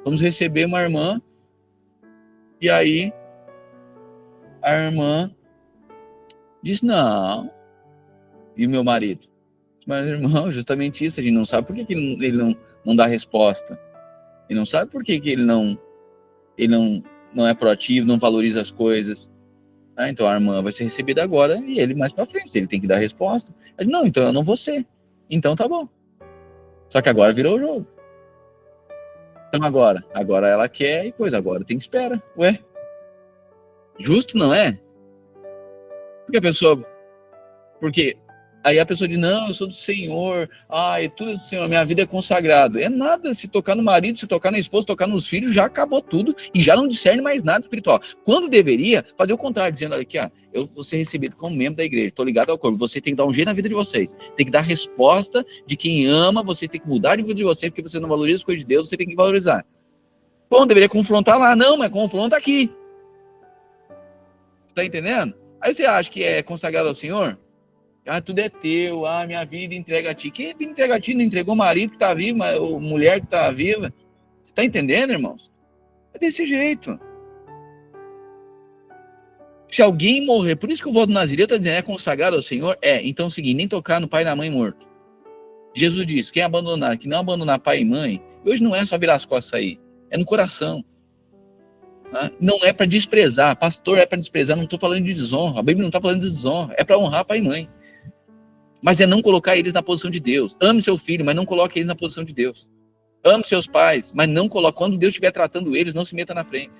Vamos receber uma irmã, e aí a irmã diz, não. E o meu marido? Mas, irmão, justamente isso, a gente não sabe por que ele não dá resposta. Ele não sabe por que ele não é proativo, não valoriza as coisas. Então a irmã vai ser recebida agora e ele mais para frente, ele tem que dar resposta. Ele, não, então eu não vou ser. Então tá bom. Só que agora virou o jogo. Então agora ela quer e coisa, agora tem que esperar. Ué? Justo, não é? Porque aí a pessoa diz, não, eu sou do Senhor, tudo é do Senhor, minha vida é consagrada. É nada, se tocar no marido, se tocar na esposa, se tocar nos filhos, já acabou tudo e já não discerne mais nada espiritual. Quando deveria fazer o contrário, dizendo, olha aqui, eu vou ser recebido como membro da igreja, estou ligado ao corpo, você tem que dar um jeito na vida de vocês, tem que dar resposta de quem ama, você tem que mudar de vida de vocês, porque você não valoriza as coisas de Deus, você tem que valorizar. Bom, deveria confrontar lá, não, mas confronta aqui. Tá entendendo? Aí você acha que é consagrado ao Senhor? Tudo é teu, minha vida entrega a ti. Quem entrega a ti? Não entregou o marido que está vivo, a mulher que está viva. Você está entendendo, irmãos? É desse jeito. Se alguém morrer, por isso que o voto do Nazireu está dizendo, é consagrado ao Senhor? Então é o seguinte, nem tocar no pai e na mãe morto. Jesus disse, quem abandonar, que não abandonar pai e mãe, hoje não é só virar as costas aí, é no coração. Não é para desprezar, pastor, é para desprezar, não estou falando de desonra, a Bíblia não está falando de desonra, é para honrar pai e mãe. Mas é não colocar eles na posição de Deus. Ame seu filho, mas não coloque eles na posição de Deus. Ame seus pais, mas não coloque. Quando Deus estiver tratando eles, não se meta na frente.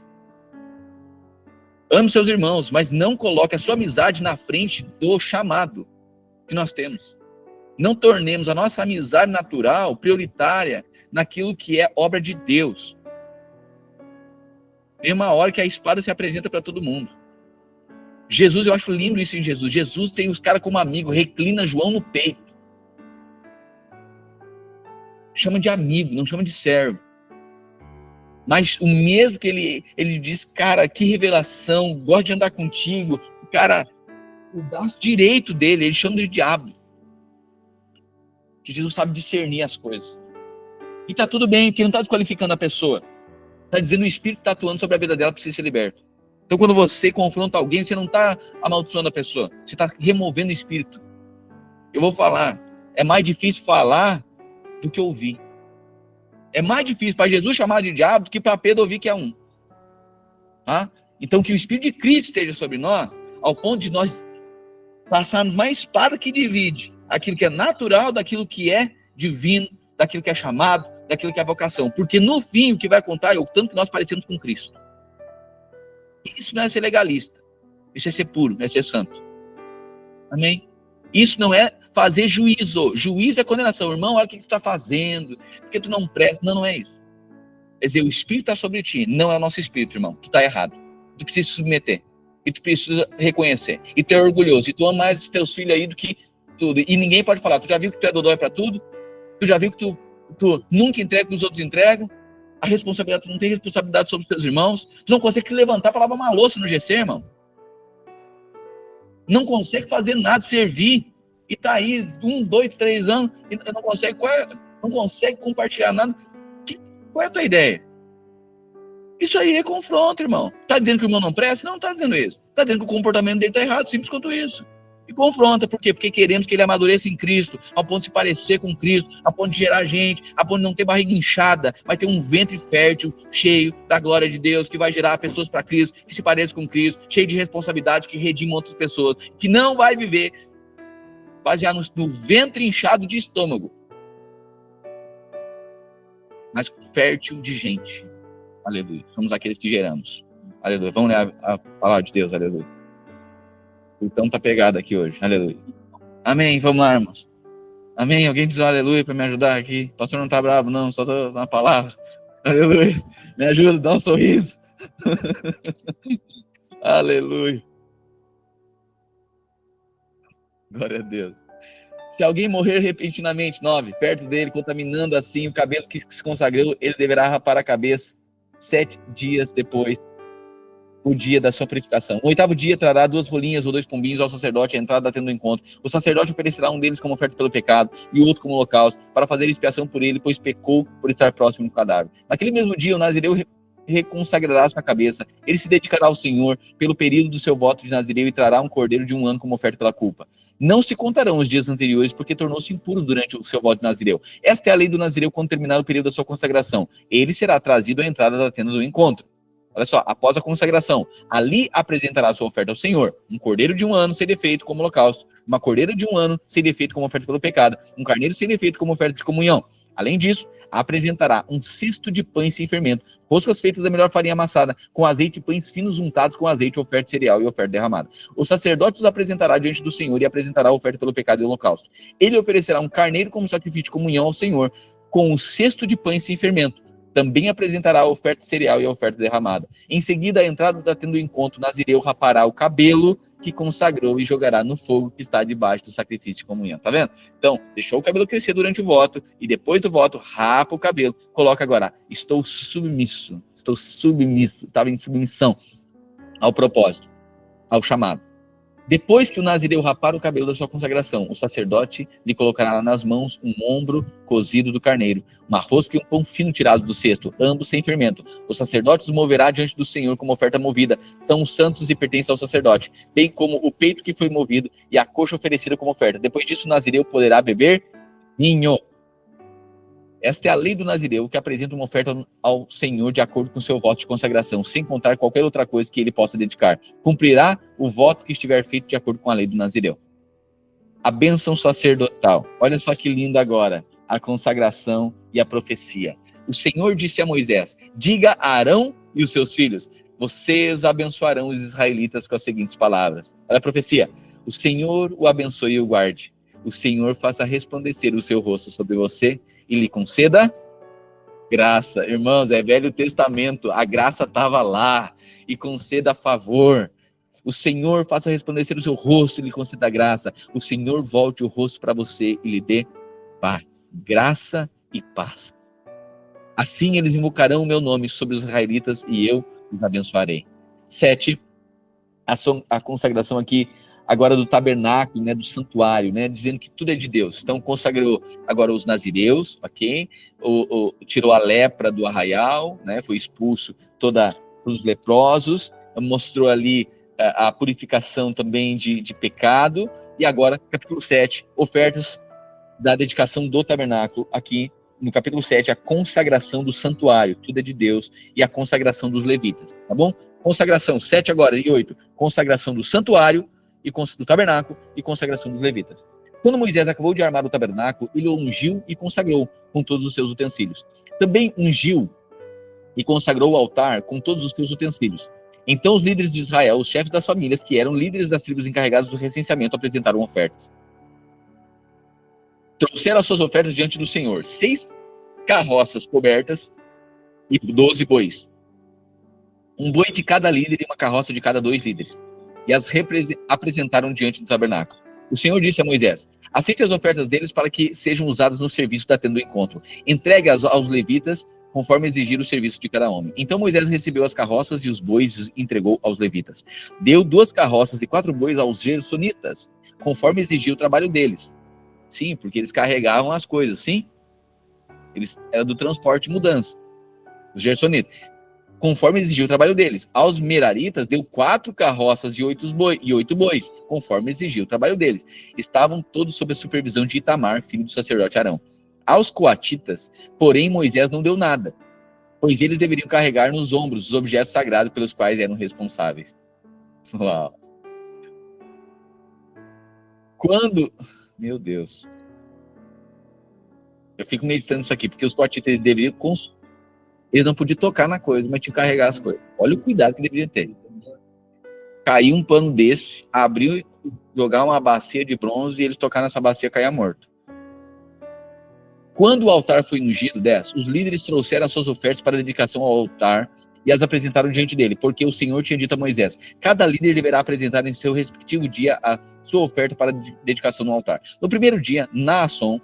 Ame seus irmãos, mas não coloque a sua amizade na frente do chamado que nós temos. Não tornemos a nossa amizade natural prioritária naquilo que é obra de Deus. Tem uma hora que a espada se apresenta para todo mundo. Jesus, eu acho lindo isso em Jesus. Jesus tem os caras como amigo, reclina João no peito. Chama de amigo, não chama de servo. Mas o mesmo que ele diz, cara, que revelação, gosto de andar contigo. Cara, o braço direito dele, ele chama de diabo. Que Jesus sabe discernir as coisas. E tá tudo bem, porque não tá desqualificando a pessoa. Tá dizendo o Espírito tá atuando sobre a vida dela para você ser liberto. Então, quando você confronta alguém, você não está amaldiçoando a pessoa. Você está removendo o espírito. Eu vou falar. É mais difícil falar do que ouvir. É mais difícil para Jesus chamar de diabo do que para Pedro ouvir que é um. Então, que o Espírito de Cristo esteja sobre nós, ao ponto de nós passarmos uma espada que divide aquilo que é natural daquilo que é divino, daquilo que é chamado, daquilo que é vocação. Porque, no fim, o que vai contar é o tanto que nós parecemos com Cristo. Isso não é ser legalista. Isso é ser puro, é ser santo. Amém? Isso não é fazer juízo. Juízo é condenação. Irmão, olha o que tu está fazendo. Porque tu não presta. Não é isso. Quer dizer, o Espírito está sobre ti. Não é o nosso Espírito, irmão. Tu está errado. Tu precisa se submeter. E tu precisa reconhecer. E tu é orgulhoso. E tu ama mais teus filhos aí do que tudo. E ninguém pode falar. Tu já viu que tu é dodói para tudo? Tu já viu que tu nunca entrega o que os outros entregam? A responsabilidade, tu não tem responsabilidade sobre os teus irmãos, tu não consegue te levantar para lavar uma louça no GC, irmão. Não consegue fazer nada, servir, e tá aí 1, 2, 3 anos, e não consegue compartilhar nada. Qual é a tua ideia? Isso aí é confronto, irmão. Tá dizendo que o irmão não presta? Não tá dizendo isso. Tá dizendo que o comportamento dele tá errado, simples quanto isso. E confronta, por quê? Porque queremos que ele amadureça em Cristo, ao ponto de se parecer com Cristo, ao ponto de gerar gente, ao ponto de não ter barriga inchada, vai ter um ventre fértil, cheio da glória de Deus, que vai gerar pessoas para Cristo, que se pareçam com Cristo, cheio de responsabilidade, que redimam outras pessoas, que não vai viver baseado no ventre inchado de estômago, mas fértil de gente. Aleluia. Somos aqueles que geramos. Aleluia. Vamos ler a palavra de Deus. Aleluia. Então tá pegado aqui hoje. Aleluia. Amém. Vamos lá, irmãos. Amém. Alguém diz um aleluia para me ajudar aqui. O pastor não tá bravo, não. Só tô na palavra. Aleluia. Me ajuda, dá um sorriso. Aleluia. Glória a Deus. Se alguém morrer repentinamente, 9, perto dele, contaminando assim o cabelo que se consagrou, ele deverá rapar a cabeça 7 dias depois, o dia da sua purificação. No 8º dia, trará 2 rolinhas ou 2 pombinhos ao sacerdote à entrada da tenda do encontro. O sacerdote oferecerá um deles como oferta pelo pecado e o outro como holocausto, para fazer expiação por ele, pois pecou por estar próximo do cadáver. Naquele mesmo dia, o nazireu reconsagrará sua cabeça. Ele se dedicará ao Senhor pelo período do seu voto de nazireu e trará um cordeiro de 1 ano como oferta pela culpa. Não se contarão os dias anteriores, porque tornou-se impuro durante o seu voto de nazireu. Esta é a lei do nazireu quando terminar o período da sua consagração. Ele será trazido à entrada da tenda do encontro. Olha só, após a consagração, ali apresentará sua oferta ao Senhor. Um cordeiro de 1 ano sem defeito como holocausto, uma cordeira de 1 ano sem defeito como oferta pelo pecado, um carneiro sem defeito como oferta de comunhão. Além disso, apresentará um cesto de pães sem fermento, roscas feitas da melhor farinha amassada, com azeite e pães finos untados com azeite, oferta cereal e oferta derramada. O sacerdote os apresentará diante do Senhor e apresentará a oferta pelo pecado e o holocausto. Ele oferecerá um carneiro como sacrifício de comunhão ao Senhor, com um cesto de pães sem fermento. Também apresentará a oferta cereal e a oferta derramada. Em seguida, a entrada da tenda do encontro, o nazireu rapará o cabelo que consagrou e jogará no fogo que está debaixo do sacrifício de comunhão. Tá vendo? Então, deixou o cabelo crescer durante o voto e depois do voto, rapa o cabelo. Coloca agora, estou submisso, estava em submissão ao propósito, ao chamado. Depois que o nazireu rapar o cabelo da sua consagração, o sacerdote lhe colocará nas mãos um ombro cozido do carneiro, uma rosca e um pão fino tirado do cesto, ambos sem fermento. O sacerdote os moverá diante do Senhor como oferta movida. São santos e pertencem ao sacerdote, bem como o peito que foi movido e a coxa oferecida como oferta. Depois disso, o nazireu poderá beber vinho. Esta é a lei do nazireu, que apresenta uma oferta ao Senhor de acordo com seu voto de consagração, sem contar qualquer outra coisa que ele possa dedicar. Cumprirá o voto que estiver feito de acordo com a lei do nazireu. A bênção sacerdotal. Olha só que lindo agora. A consagração e a profecia. O Senhor disse a Moisés, diga a Arão e os seus filhos, vocês abençoarão os israelitas com as seguintes palavras. Olha a profecia. O Senhor o abençoe e o guarde. O Senhor faça resplandecer o seu rosto sobre você e lhe conceda graça. Irmãos, é Velho Testamento, a graça estava lá, e conceda favor. O Senhor faça resplandecer o seu rosto e lhe conceda graça. O Senhor volte o rosto para você e lhe dê paz. Graça e paz. Assim eles invocarão o meu nome sobre os israelitas e eu os abençoarei. 7. A consagração aqui agora do tabernáculo, né, do santuário, né, dizendo que tudo é de Deus. Então consagrou agora os nazireus, ok? Tirou a lepra do arraial, né, foi expulso todos os leprosos, mostrou ali a purificação também de pecado, e agora, capítulo 7, ofertas da dedicação do tabernáculo, aqui no capítulo 7, a consagração do santuário, tudo é de Deus, e a consagração dos levitas, tá bom? Consagração, 7 agora, e 8, consagração do santuário, e do tabernáculo e consagração dos levitas. Quando Moisés acabou de armar o tabernáculo, ele o ungiu e consagrou com todos os seus utensílios. Também ungiu e consagrou o altar com todos os seus utensílios. Então os líderes de Israel, os chefes das famílias, que eram líderes das tribos encarregadas do recenseamento, apresentaram ofertas. Trouxeram as suas ofertas diante do Senhor, 6 carroças cobertas e 12 bois. Um boi de cada líder e uma carroça de cada 2 líderes. E as apresentaram diante do tabernáculo. O Senhor disse a Moisés, aceite as ofertas deles para que sejam usadas no serviço da tenda do encontro. Entregue-as aos levitas, conforme exigir o serviço de cada homem. Então Moisés recebeu as carroças e os bois e entregou aos levitas. Deu 2 carroças e 4 bois aos gersonistas, conforme exigia o trabalho deles. Sim, porque eles carregavam as coisas, sim? Era do transporte e mudança. Os gersonitas. conforme exigia o trabalho deles. Aos meraritas deu 4 carroças e 8 bois, conforme exigia o trabalho deles. Estavam todos sob a supervisão de Itamar, filho do sacerdote Arão. Aos coatitas, porém, Moisés não deu nada, pois eles deveriam carregar nos ombros os objetos sagrados pelos quais eram responsáveis. Uau. Quando... Meu Deus. Eu fico meditando isso aqui, porque os coatitas eles deveriam... Eles não podiam tocar na coisa, mas tinham que carregar as coisas. Olha o cuidado que deveriam ter. Cair um pano desse, abrir, jogar uma bacia de bronze e eles tocar nessa bacia e cair morto. Quando o altar foi ungido, 10, os líderes trouxeram as suas ofertas para a dedicação ao altar e as apresentaram diante dele, porque o Senhor tinha dito a Moisés: cada líder deverá apresentar em seu respectivo dia a sua oferta para a dedicação no altar. No primeiro dia, Naasson,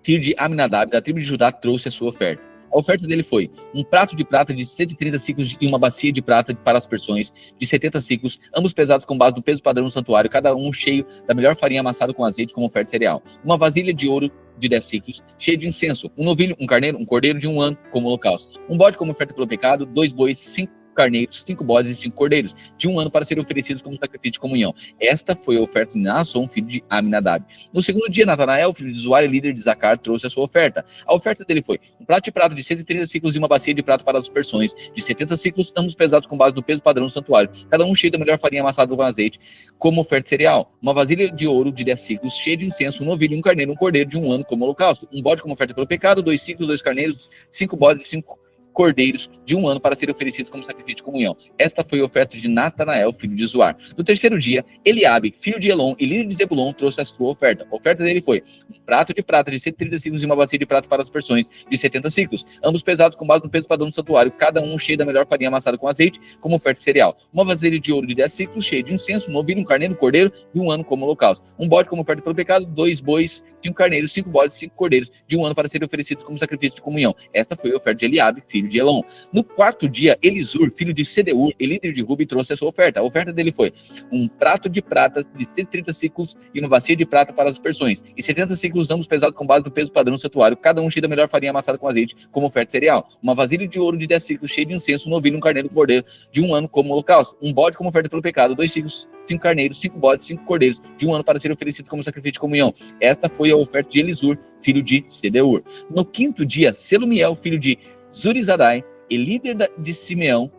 filho de Aminadab, da tribo de Judá, trouxe a sua oferta. A oferta dele foi um prato de prata de 130 ciclos e uma bacia de prata para aspersões de 70 ciclos, ambos pesados com base no peso padrão do santuário, cada um cheio da melhor farinha amassada com azeite como oferta cereal. Uma vasilha de ouro de 10 ciclos, cheia de incenso, um novilho, um carneiro, um cordeiro de 1 ano como holocausto, um bode como oferta pelo pecado, 2 bois, 5 carneiros, 5 bodes e 5 cordeiros, de 1 ano para serem oferecidos como sacrifício de comunhão. Esta foi a oferta de Naasson, filho de Aminadab. No segundo dia, Natanael, filho de Zuar e líder de Zacar, trouxe a sua oferta. A oferta dele foi um prato de prata de 130 ciclos e uma bacia de prata para as aspersões de 70 ciclos, ambos pesados com base no peso padrão do santuário, cada um cheio da melhor farinha amassada com azeite, como oferta cereal. Uma vasilha de ouro de 10 ciclos, cheia de incenso, um novilho, um carneiro, um cordeiro de 1 ano como holocausto, um bode como oferta pelo pecado, 2 ciclos, 2 carneiros, 5 bodes e 5 cordeiros de 1 ano para serem oferecidos como sacrifício de comunhão. Esta foi a oferta de Natanael, filho de Zuar. No terceiro dia, Eliabe, filho de Elon e líder de Zebulon, trouxe a sua oferta. A oferta dele foi um prato de prata de 130 ciclos e uma bacia de prata para as aspersões de 70 ciclos, ambos pesados com base no peso padrão do santuário, cada um cheio da melhor farinha amassada com azeite, como oferta cereal. Uma vasilha de ouro de 10 ciclos, cheia de incenso, um novilho, um carneiro, um cordeiro de 1 ano como holocausto. Um bode como oferta pelo pecado, 2 bois, 5 carneiros, 5 bodes e 5 cordeiros de 1 ano para serem oferecidos como sacrifício de comunhão. Esta foi a oferta de Eliabe, filho de Elon. No quarto dia, Elisur, filho de Sedeur e líder de Rubi, trouxe a sua oferta. A oferta dele foi um prato de prata de 130 ciclos e uma bacia de prata para as aspersões, e 70 ciclos, ambos pesados com base no peso padrão do santuário, cada um cheio da melhor farinha amassada com azeite, como oferta cereal. Uma vasilha de ouro de 10 ciclos, cheia de incenso, um novilho, um carneiro, um cordeiro de 1 ano como holocausto. Um bode como oferta pelo pecado, 2 ciclos, 5 carneiros, 5 bodes, 5 cordeiros de 1 ano para serem oferecidos como sacrifício de comunhão. Esta foi a oferta de Elisur, filho de Sedeur. No quinto dia, Selumiel, filho de Zurizadai e líder de Simeão,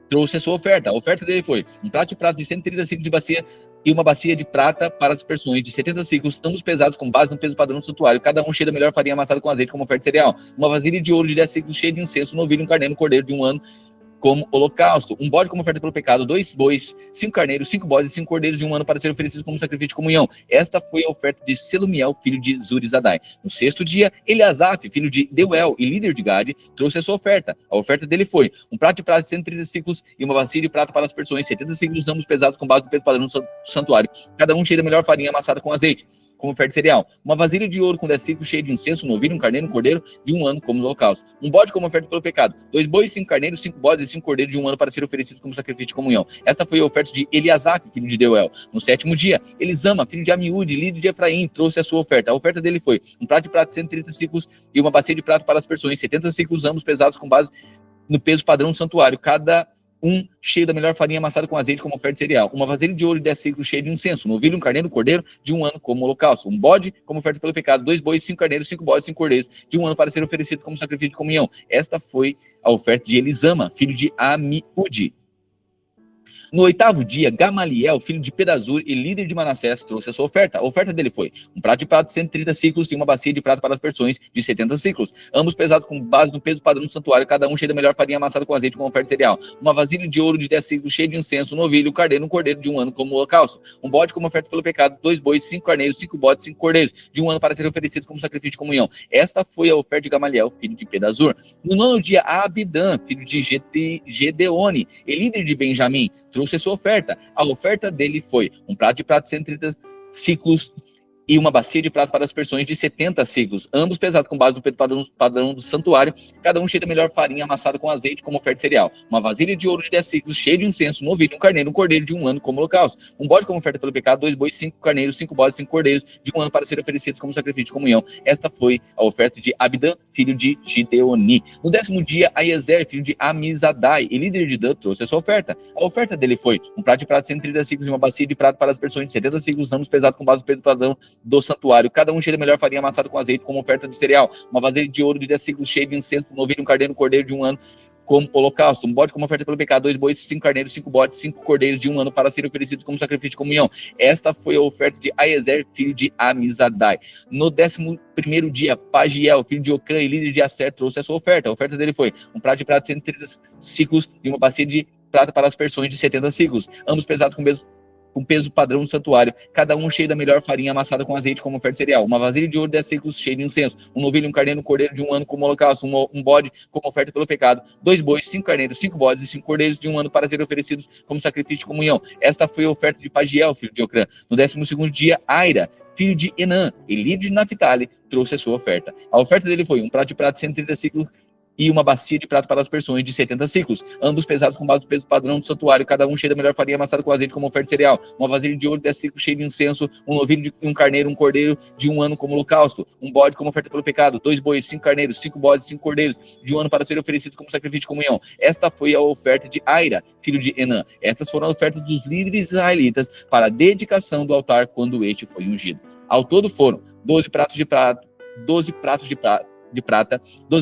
trouxe a sua oferta. A oferta dele foi um prato de prata de 130 ciclos de bacia e uma bacia de prata para as aspersões de 70 ciclos, ambos pesados com base no peso padrão do santuário, cada um cheio da melhor farinha amassada com azeite como oferta cereal. Uma vasilha de ouro de 10 ciclos, cheia de incenso, um novilho, um carneiro, um cordeiro de 1 ano como holocausto. Um bode como oferta pelo pecado, 2 bois, 5 carneiros, 5 bodes e 5 cordeiros de 1 ano para serem oferecidos como sacrifício de comunhão. Esta foi a oferta de Selumiel, filho de Zurizadai. No sexto dia, Eliasaf, filho de Deuel e líder de Gade, trouxe a sua oferta. A oferta dele foi um prato de prata de 130 ciclos e uma bacia de prata para as aspersões, 70 ciclos, ambos pesados com base no peso padrão do santuário, cada um cheio da melhor farinha amassada com azeite, como oferta cereal. Uma vasilha de ouro com 10 ciclos, cheia de incenso, um novilho, um carneiro, um cordeiro de 1 ano como holocausto. Um bode como oferta pelo pecado, 2 bois, 5 carneiros, 5 bodes e 5 cordeiros de 1 ano para serem oferecidos como sacrifício de comunhão. Esta foi a oferta de Eliasaf, filho de Deuel. No sétimo dia, Elisama, filho de Amiúde, líder de Efraim, trouxe a sua oferta. A oferta dele foi um prato de prata de 130 ciclos e uma bacia de prata para as aspersões, 70 ciclos, ambos pesados com base no peso padrão do santuário, cada um cheio da melhor farinha amassada com azeite como oferta cereal. Uma vasilha de ouro de 10 ciclos, cheia de incenso, um novilho, um carneiro, um cordeiro de 1 ano como holocausto. Um bode como oferta pelo pecado, 2 bois, 5 carneiros, 5 bodes, 5 cordeiros de 1 ano para ser oferecido como sacrifício de comunhão. Esta foi a oferta de Elisama, filho de Amiúde. No oitavo dia, Gamaliel, filho de Pedazur e líder de Manassés, trouxe a sua oferta. A oferta dele foi um prato de prata de 130 ciclos e uma bacia de prata para as aspersões de 70 ciclos, ambos pesados com base no peso padrão do santuário, cada um cheio da melhor farinha amassada com azeite como oferta cereal. Uma vasilha de ouro de 10 ciclos, cheia de incenso, um novilho, um carneiro, um cordeiro de 1 ano como holocausto. Um bode como oferta pelo pecado, 2 bois, 5 carneiros, 5 bodes, 5 cordeiros de 1 ano para serem oferecidos como sacrifício de comunhão. Esta foi a oferta de Gamaliel, filho de Pedazur. No nono dia, Abidã, filho de Gedeone e líder de Benjamim, trouxe a sua oferta. A oferta dele foi um prato de prata de 130 ciclos e uma bacia de prata para aspersões de 70 siclos, ambos pesados com base no peso padrão do santuário, cada um cheio da melhor farinha amassada com azeite como oferta cereal, uma vasilha de ouro de 10 siclos, cheia de incenso, um novilho, um carneiro, um cordeiro de 1 ano como holocausto, um bode como oferta pelo pecado, 2 bois, 5 carneiros, 5 bodes, 5 cordeiros de 1 ano para serem oferecidos como sacrifício de comunhão. Esta foi a oferta de Abidã, filho de Gideoni. No 10º dia, Aiezer, filho de Amizadai, e líder de Dan, trouxe a sua oferta. A oferta dele foi um prato de prata de 130 siclos e uma bacia de prata para as aspersões de 70 siclos, ambos pesados com base no peso padrão do santuário, cada um cheio da melhor farinha amassada com azeite como oferta de cereal, uma vasilha de ouro de 10 siclos cheia de incenso, um novilho, um carneiro, um cordeiro de 1 ano como holocausto, um bode como oferta pelo pecado, 2 bois, 5 carneiros, 5 bodes, 5 cordeiros de 1 ano para serem oferecidos como sacrifício de comunhão. Esta foi a oferta de Aiezer, filho de Amizadai. No 11º dia, Pagiel, filho de Ocrã e líder de Aser, trouxe a sua oferta. A oferta dele foi um prato de prata de 130 siclos e uma bacia de prata para as aspersões de 70 siclos, ambos pesados com peso padrão do santuário, cada um cheio da melhor farinha amassada com azeite como oferta cereal, uma vasilha de ouro 10 siclos cheia de incenso, um novilho, um carneiro, um cordeiro de 1 ano como holocausto, um bode como oferta pelo pecado, 2 bois, 5 carneiros, 5 bodes e 5 cordeiros de 1 ano para serem oferecidos como sacrifício de comunhão. Esta foi a oferta de Pagiel, filho de Ocrã. No 12º dia, Aira, filho de Enã, e líder de Naphtali, trouxe a sua oferta. A oferta dele foi um prato de prata de 130 siclos e uma bacia de prata para as aspersões de 70 siclos, ambos pesados com base no peso padrão do santuário, cada um cheio da melhor farinha amassada com azeite como oferta cereal, uma vasilha de ouro 10 siclos cheia de incenso, um novilho, um carneiro, um cordeiro de 1 ano como holocausto, um bode como oferta pelo pecado, 2 bois, 5 carneiros, 5 bodes, 5 cordeiros de 1 ano para serem oferecidos como sacrifício de comunhão. Esta foi a oferta de Aira, filho de Enã. Estas foram as ofertas dos líderes israelitas para a dedicação do altar quando este foi ungido. Ao todo foram 12 pratos de prata, 12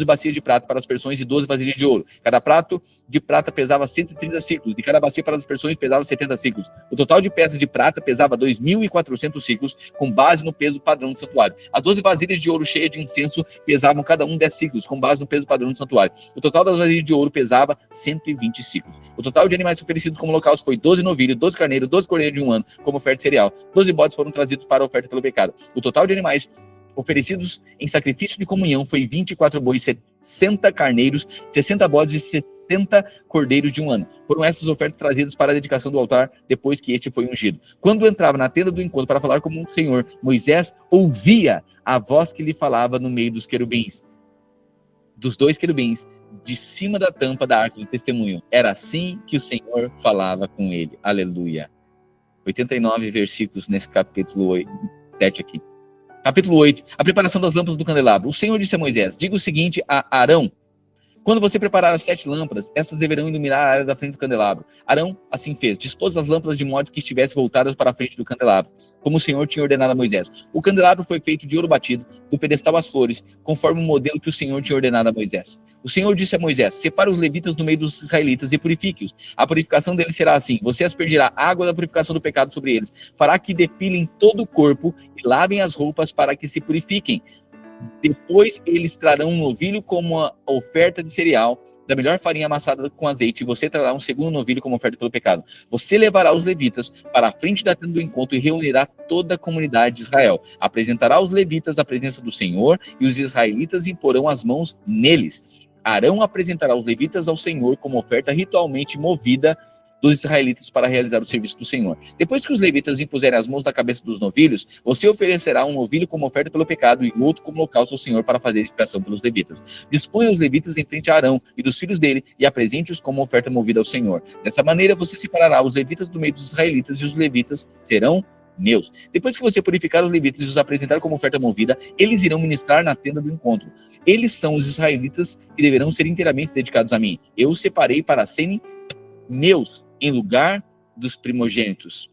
bacias de prata para as aspersões e 12 vasilhas de ouro. Cada prato de prata pesava 130 siclos, e cada bacia para as aspersões pesava 70 siclos. O total de peças de prata pesava 2.400 siclos, com base no peso padrão do santuário. As 12 vasilhas de ouro cheias de incenso pesavam cada um 10 siclos, com base no peso padrão do santuário. O total das vasilhas de ouro pesava 120 siclos. O total de animais oferecidos como holocausto foi 12 novilhos, 12 carneiros, 12 cordeiros de 1 ano, como oferta cereal. 12 bodes foram trazidos para a oferta pelo pecado. O total de animais oferecidos em sacrifício de comunhão foi 24 bois, 60 carneiros, 60 bodes e 60 cordeiros de 1 ano. Foram essas ofertas trazidas para a dedicação do altar depois que este foi ungido. Quando entrava na tenda do encontro para falar com o Senhor, Moisés ouvia a voz que lhe falava no meio dos querubins, dos 2 querubins, de cima da tampa da arca do testemunho. Era assim que o Senhor falava com ele. Aleluia. 89 versículos nesse capítulo 7 aqui. Capítulo 8, a preparação das lâmpadas do candelabro. O Senhor disse a Moisés, diga o seguinte a Arão: quando você preparar as 7 lâmpadas, essas deverão iluminar a área da frente do candelabro. Arão assim fez, dispôs as lâmpadas de modo que estivessem voltadas para a frente do candelabro, como o Senhor tinha ordenado a Moisés. O candelabro foi feito de ouro batido, do pedestal às flores, conforme o modelo que o Senhor tinha ordenado a Moisés. O Senhor disse a Moisés, separa os levitas no meio dos israelitas e purifique-os. A purificação deles será assim, você aspergirá água da purificação do pecado sobre eles, fará que depilem todo o corpo e lavem as roupas para que se purifiquem. Depois eles trarão um novilho como uma oferta de cereal, da melhor farinha amassada com azeite, e você trará um segundo novilho como oferta pelo pecado. Você levará os levitas para a frente da tenda do encontro e reunirá toda a comunidade de Israel. Apresentará os levitas à presença do Senhor, e os israelitas imporão as mãos neles. Arão apresentará os levitas ao Senhor como oferta ritualmente movida dos israelitas para realizar o serviço do Senhor. Depois que os levitas impuserem as mãos na cabeça dos novilhos, você oferecerá um novilho como oferta pelo pecado e outro como holocausto ao Senhor para fazer expiação pelos levitas. Disponha os levitas em frente a Arão e dos filhos dele e apresente-os como oferta movida ao Senhor. Dessa maneira você separará os levitas do meio dos israelitas e os levitas serão meus. Depois que você purificar os levitas e os apresentar como oferta movida, eles irão ministrar na tenda do encontro. Eles são os israelitas que deverão ser inteiramente dedicados a mim. Eu os separei para serem meus em lugar dos primogênitos.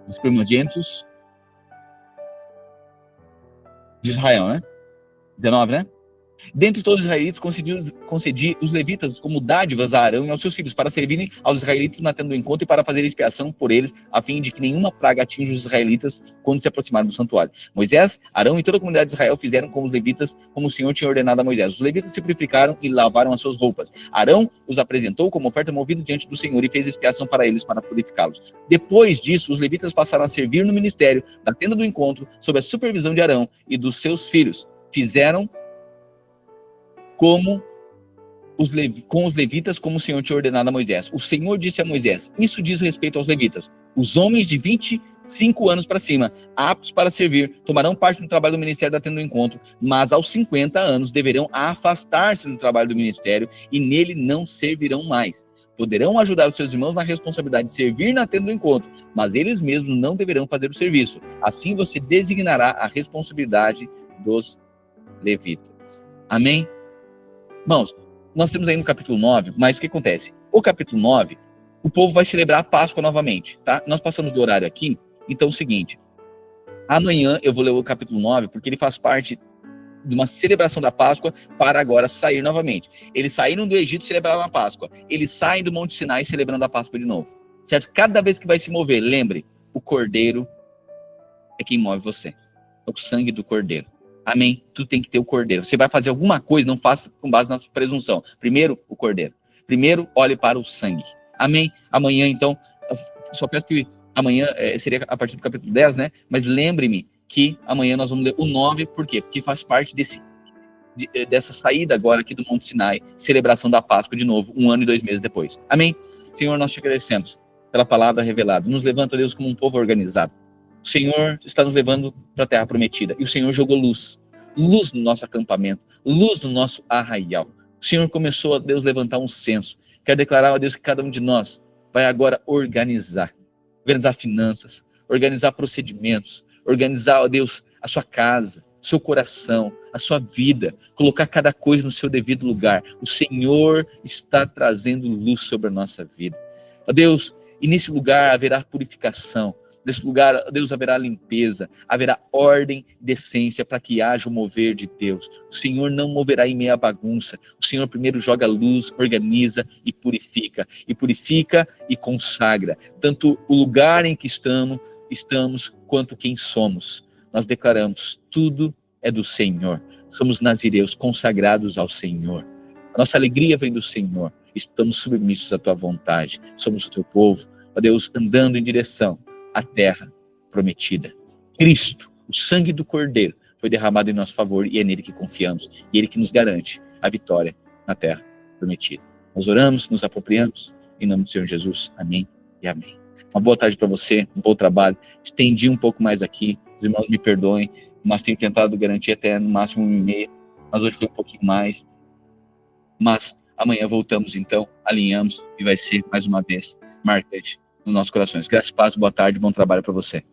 Os primogênitos de Israel, né? 19, né? Dentre todos os israelitas, concedi os levitas como dádivas a Arão e aos seus filhos, para servirem aos israelitas na tenda do encontro e para fazer expiação por eles, a fim de que nenhuma praga atinja os israelitas quando se aproximarem do santuário. Moisés, Arão e toda a comunidade de Israel fizeram com os levitas, como o Senhor tinha ordenado a Moisés. Os levitas se purificaram e lavaram as suas roupas. Arão os apresentou como oferta movida diante do Senhor e fez expiação para eles, para purificá-los. Depois disso, os levitas passaram a servir no ministério da tenda do encontro, sob a supervisão de Arão e dos seus filhos. fizeram com os levitas, como o Senhor tinha ordenado a Moisés. O Senhor disse a Moisés, isso diz respeito aos levitas, os homens de 25 anos para cima, aptos para servir, tomarão parte do trabalho do ministério da tenda do encontro, mas aos 50 anos deverão afastar-se do trabalho do ministério e nele não servirão mais. Poderão ajudar os seus irmãos na responsabilidade de servir na tenda do encontro, mas eles mesmos não deverão fazer o serviço. Assim você designará a responsabilidade dos levitas. Amém? Irmãos, nós temos aí no capítulo 9, mas o que acontece? O capítulo 9, o povo vai celebrar a Páscoa novamente, tá? Nós passamos do horário aqui, então é o seguinte, amanhã eu vou ler o capítulo 9, porque ele faz parte de uma celebração da Páscoa para agora sair novamente. Eles saíram do Egito e celebraram a Páscoa. Eles saem do Monte Sinai celebrando a Páscoa de novo. Certo? Cada vez que vai se mover, lembre, o Cordeiro é quem move você. É o sangue do Cordeiro. Amém? Tu tem que ter o Cordeiro. Você vai fazer alguma coisa, não faça com base na sua presunção. Primeiro, o Cordeiro. Primeiro, olhe para o sangue. Amém? Amanhã, então, só peço que amanhã seria a partir do capítulo 10, né? Mas lembre-me que amanhã nós vamos ler o 9, por quê? Porque faz parte dessa saída agora aqui do Monte Sinai, celebração da Páscoa de novo, 1 ano e 2 meses depois. Amém? Senhor, nós te agradecemos pela palavra revelada. Nos levanta, Deus, como um povo organizado. O Senhor está nos levando para a terra prometida. E o Senhor jogou luz. Luz no nosso acampamento. Luz no nosso arraial. O Senhor começou a, Deus, levantar um censo. Quero declarar, ó Deus, que cada um de nós vai agora organizar finanças, organizar procedimentos, organizar, ó Deus, a sua casa, seu coração, a sua vida, colocar cada coisa no seu devido lugar. O Senhor está trazendo luz sobre a nossa vida. Ó Deus, e nesse lugar haverá purificação. Nesse lugar, Deus, haverá limpeza, haverá ordem, decência, para que haja o mover de Deus. O Senhor não moverá em meia bagunça. O Senhor primeiro joga luz, organiza e purifica e consagra. Tanto o lugar em que estamos quanto quem somos. Nós declaramos, tudo é do Senhor. Somos nazireus consagrados ao Senhor. A nossa alegria vem do Senhor. Estamos submissos à tua vontade. Somos o teu povo. Ó Deus, andando em direção a terra prometida. Cristo, o sangue do Cordeiro, foi derramado em nosso favor e é nele que confiamos. E ele que nos garante a vitória na terra prometida. Nós oramos, nos apropriamos, em nome do Senhor Jesus. Amém e amém. Uma boa tarde para você, um bom trabalho. Estendi um pouco mais aqui, os irmãos me perdoem, mas tenho tentado garantir até no máximo 1h30, mas hoje foi um pouquinho mais. Mas amanhã voltamos então, alinhamos e vai ser mais uma vez marcante nos nossos corações. Graças, paz, boa tarde, bom trabalho para você.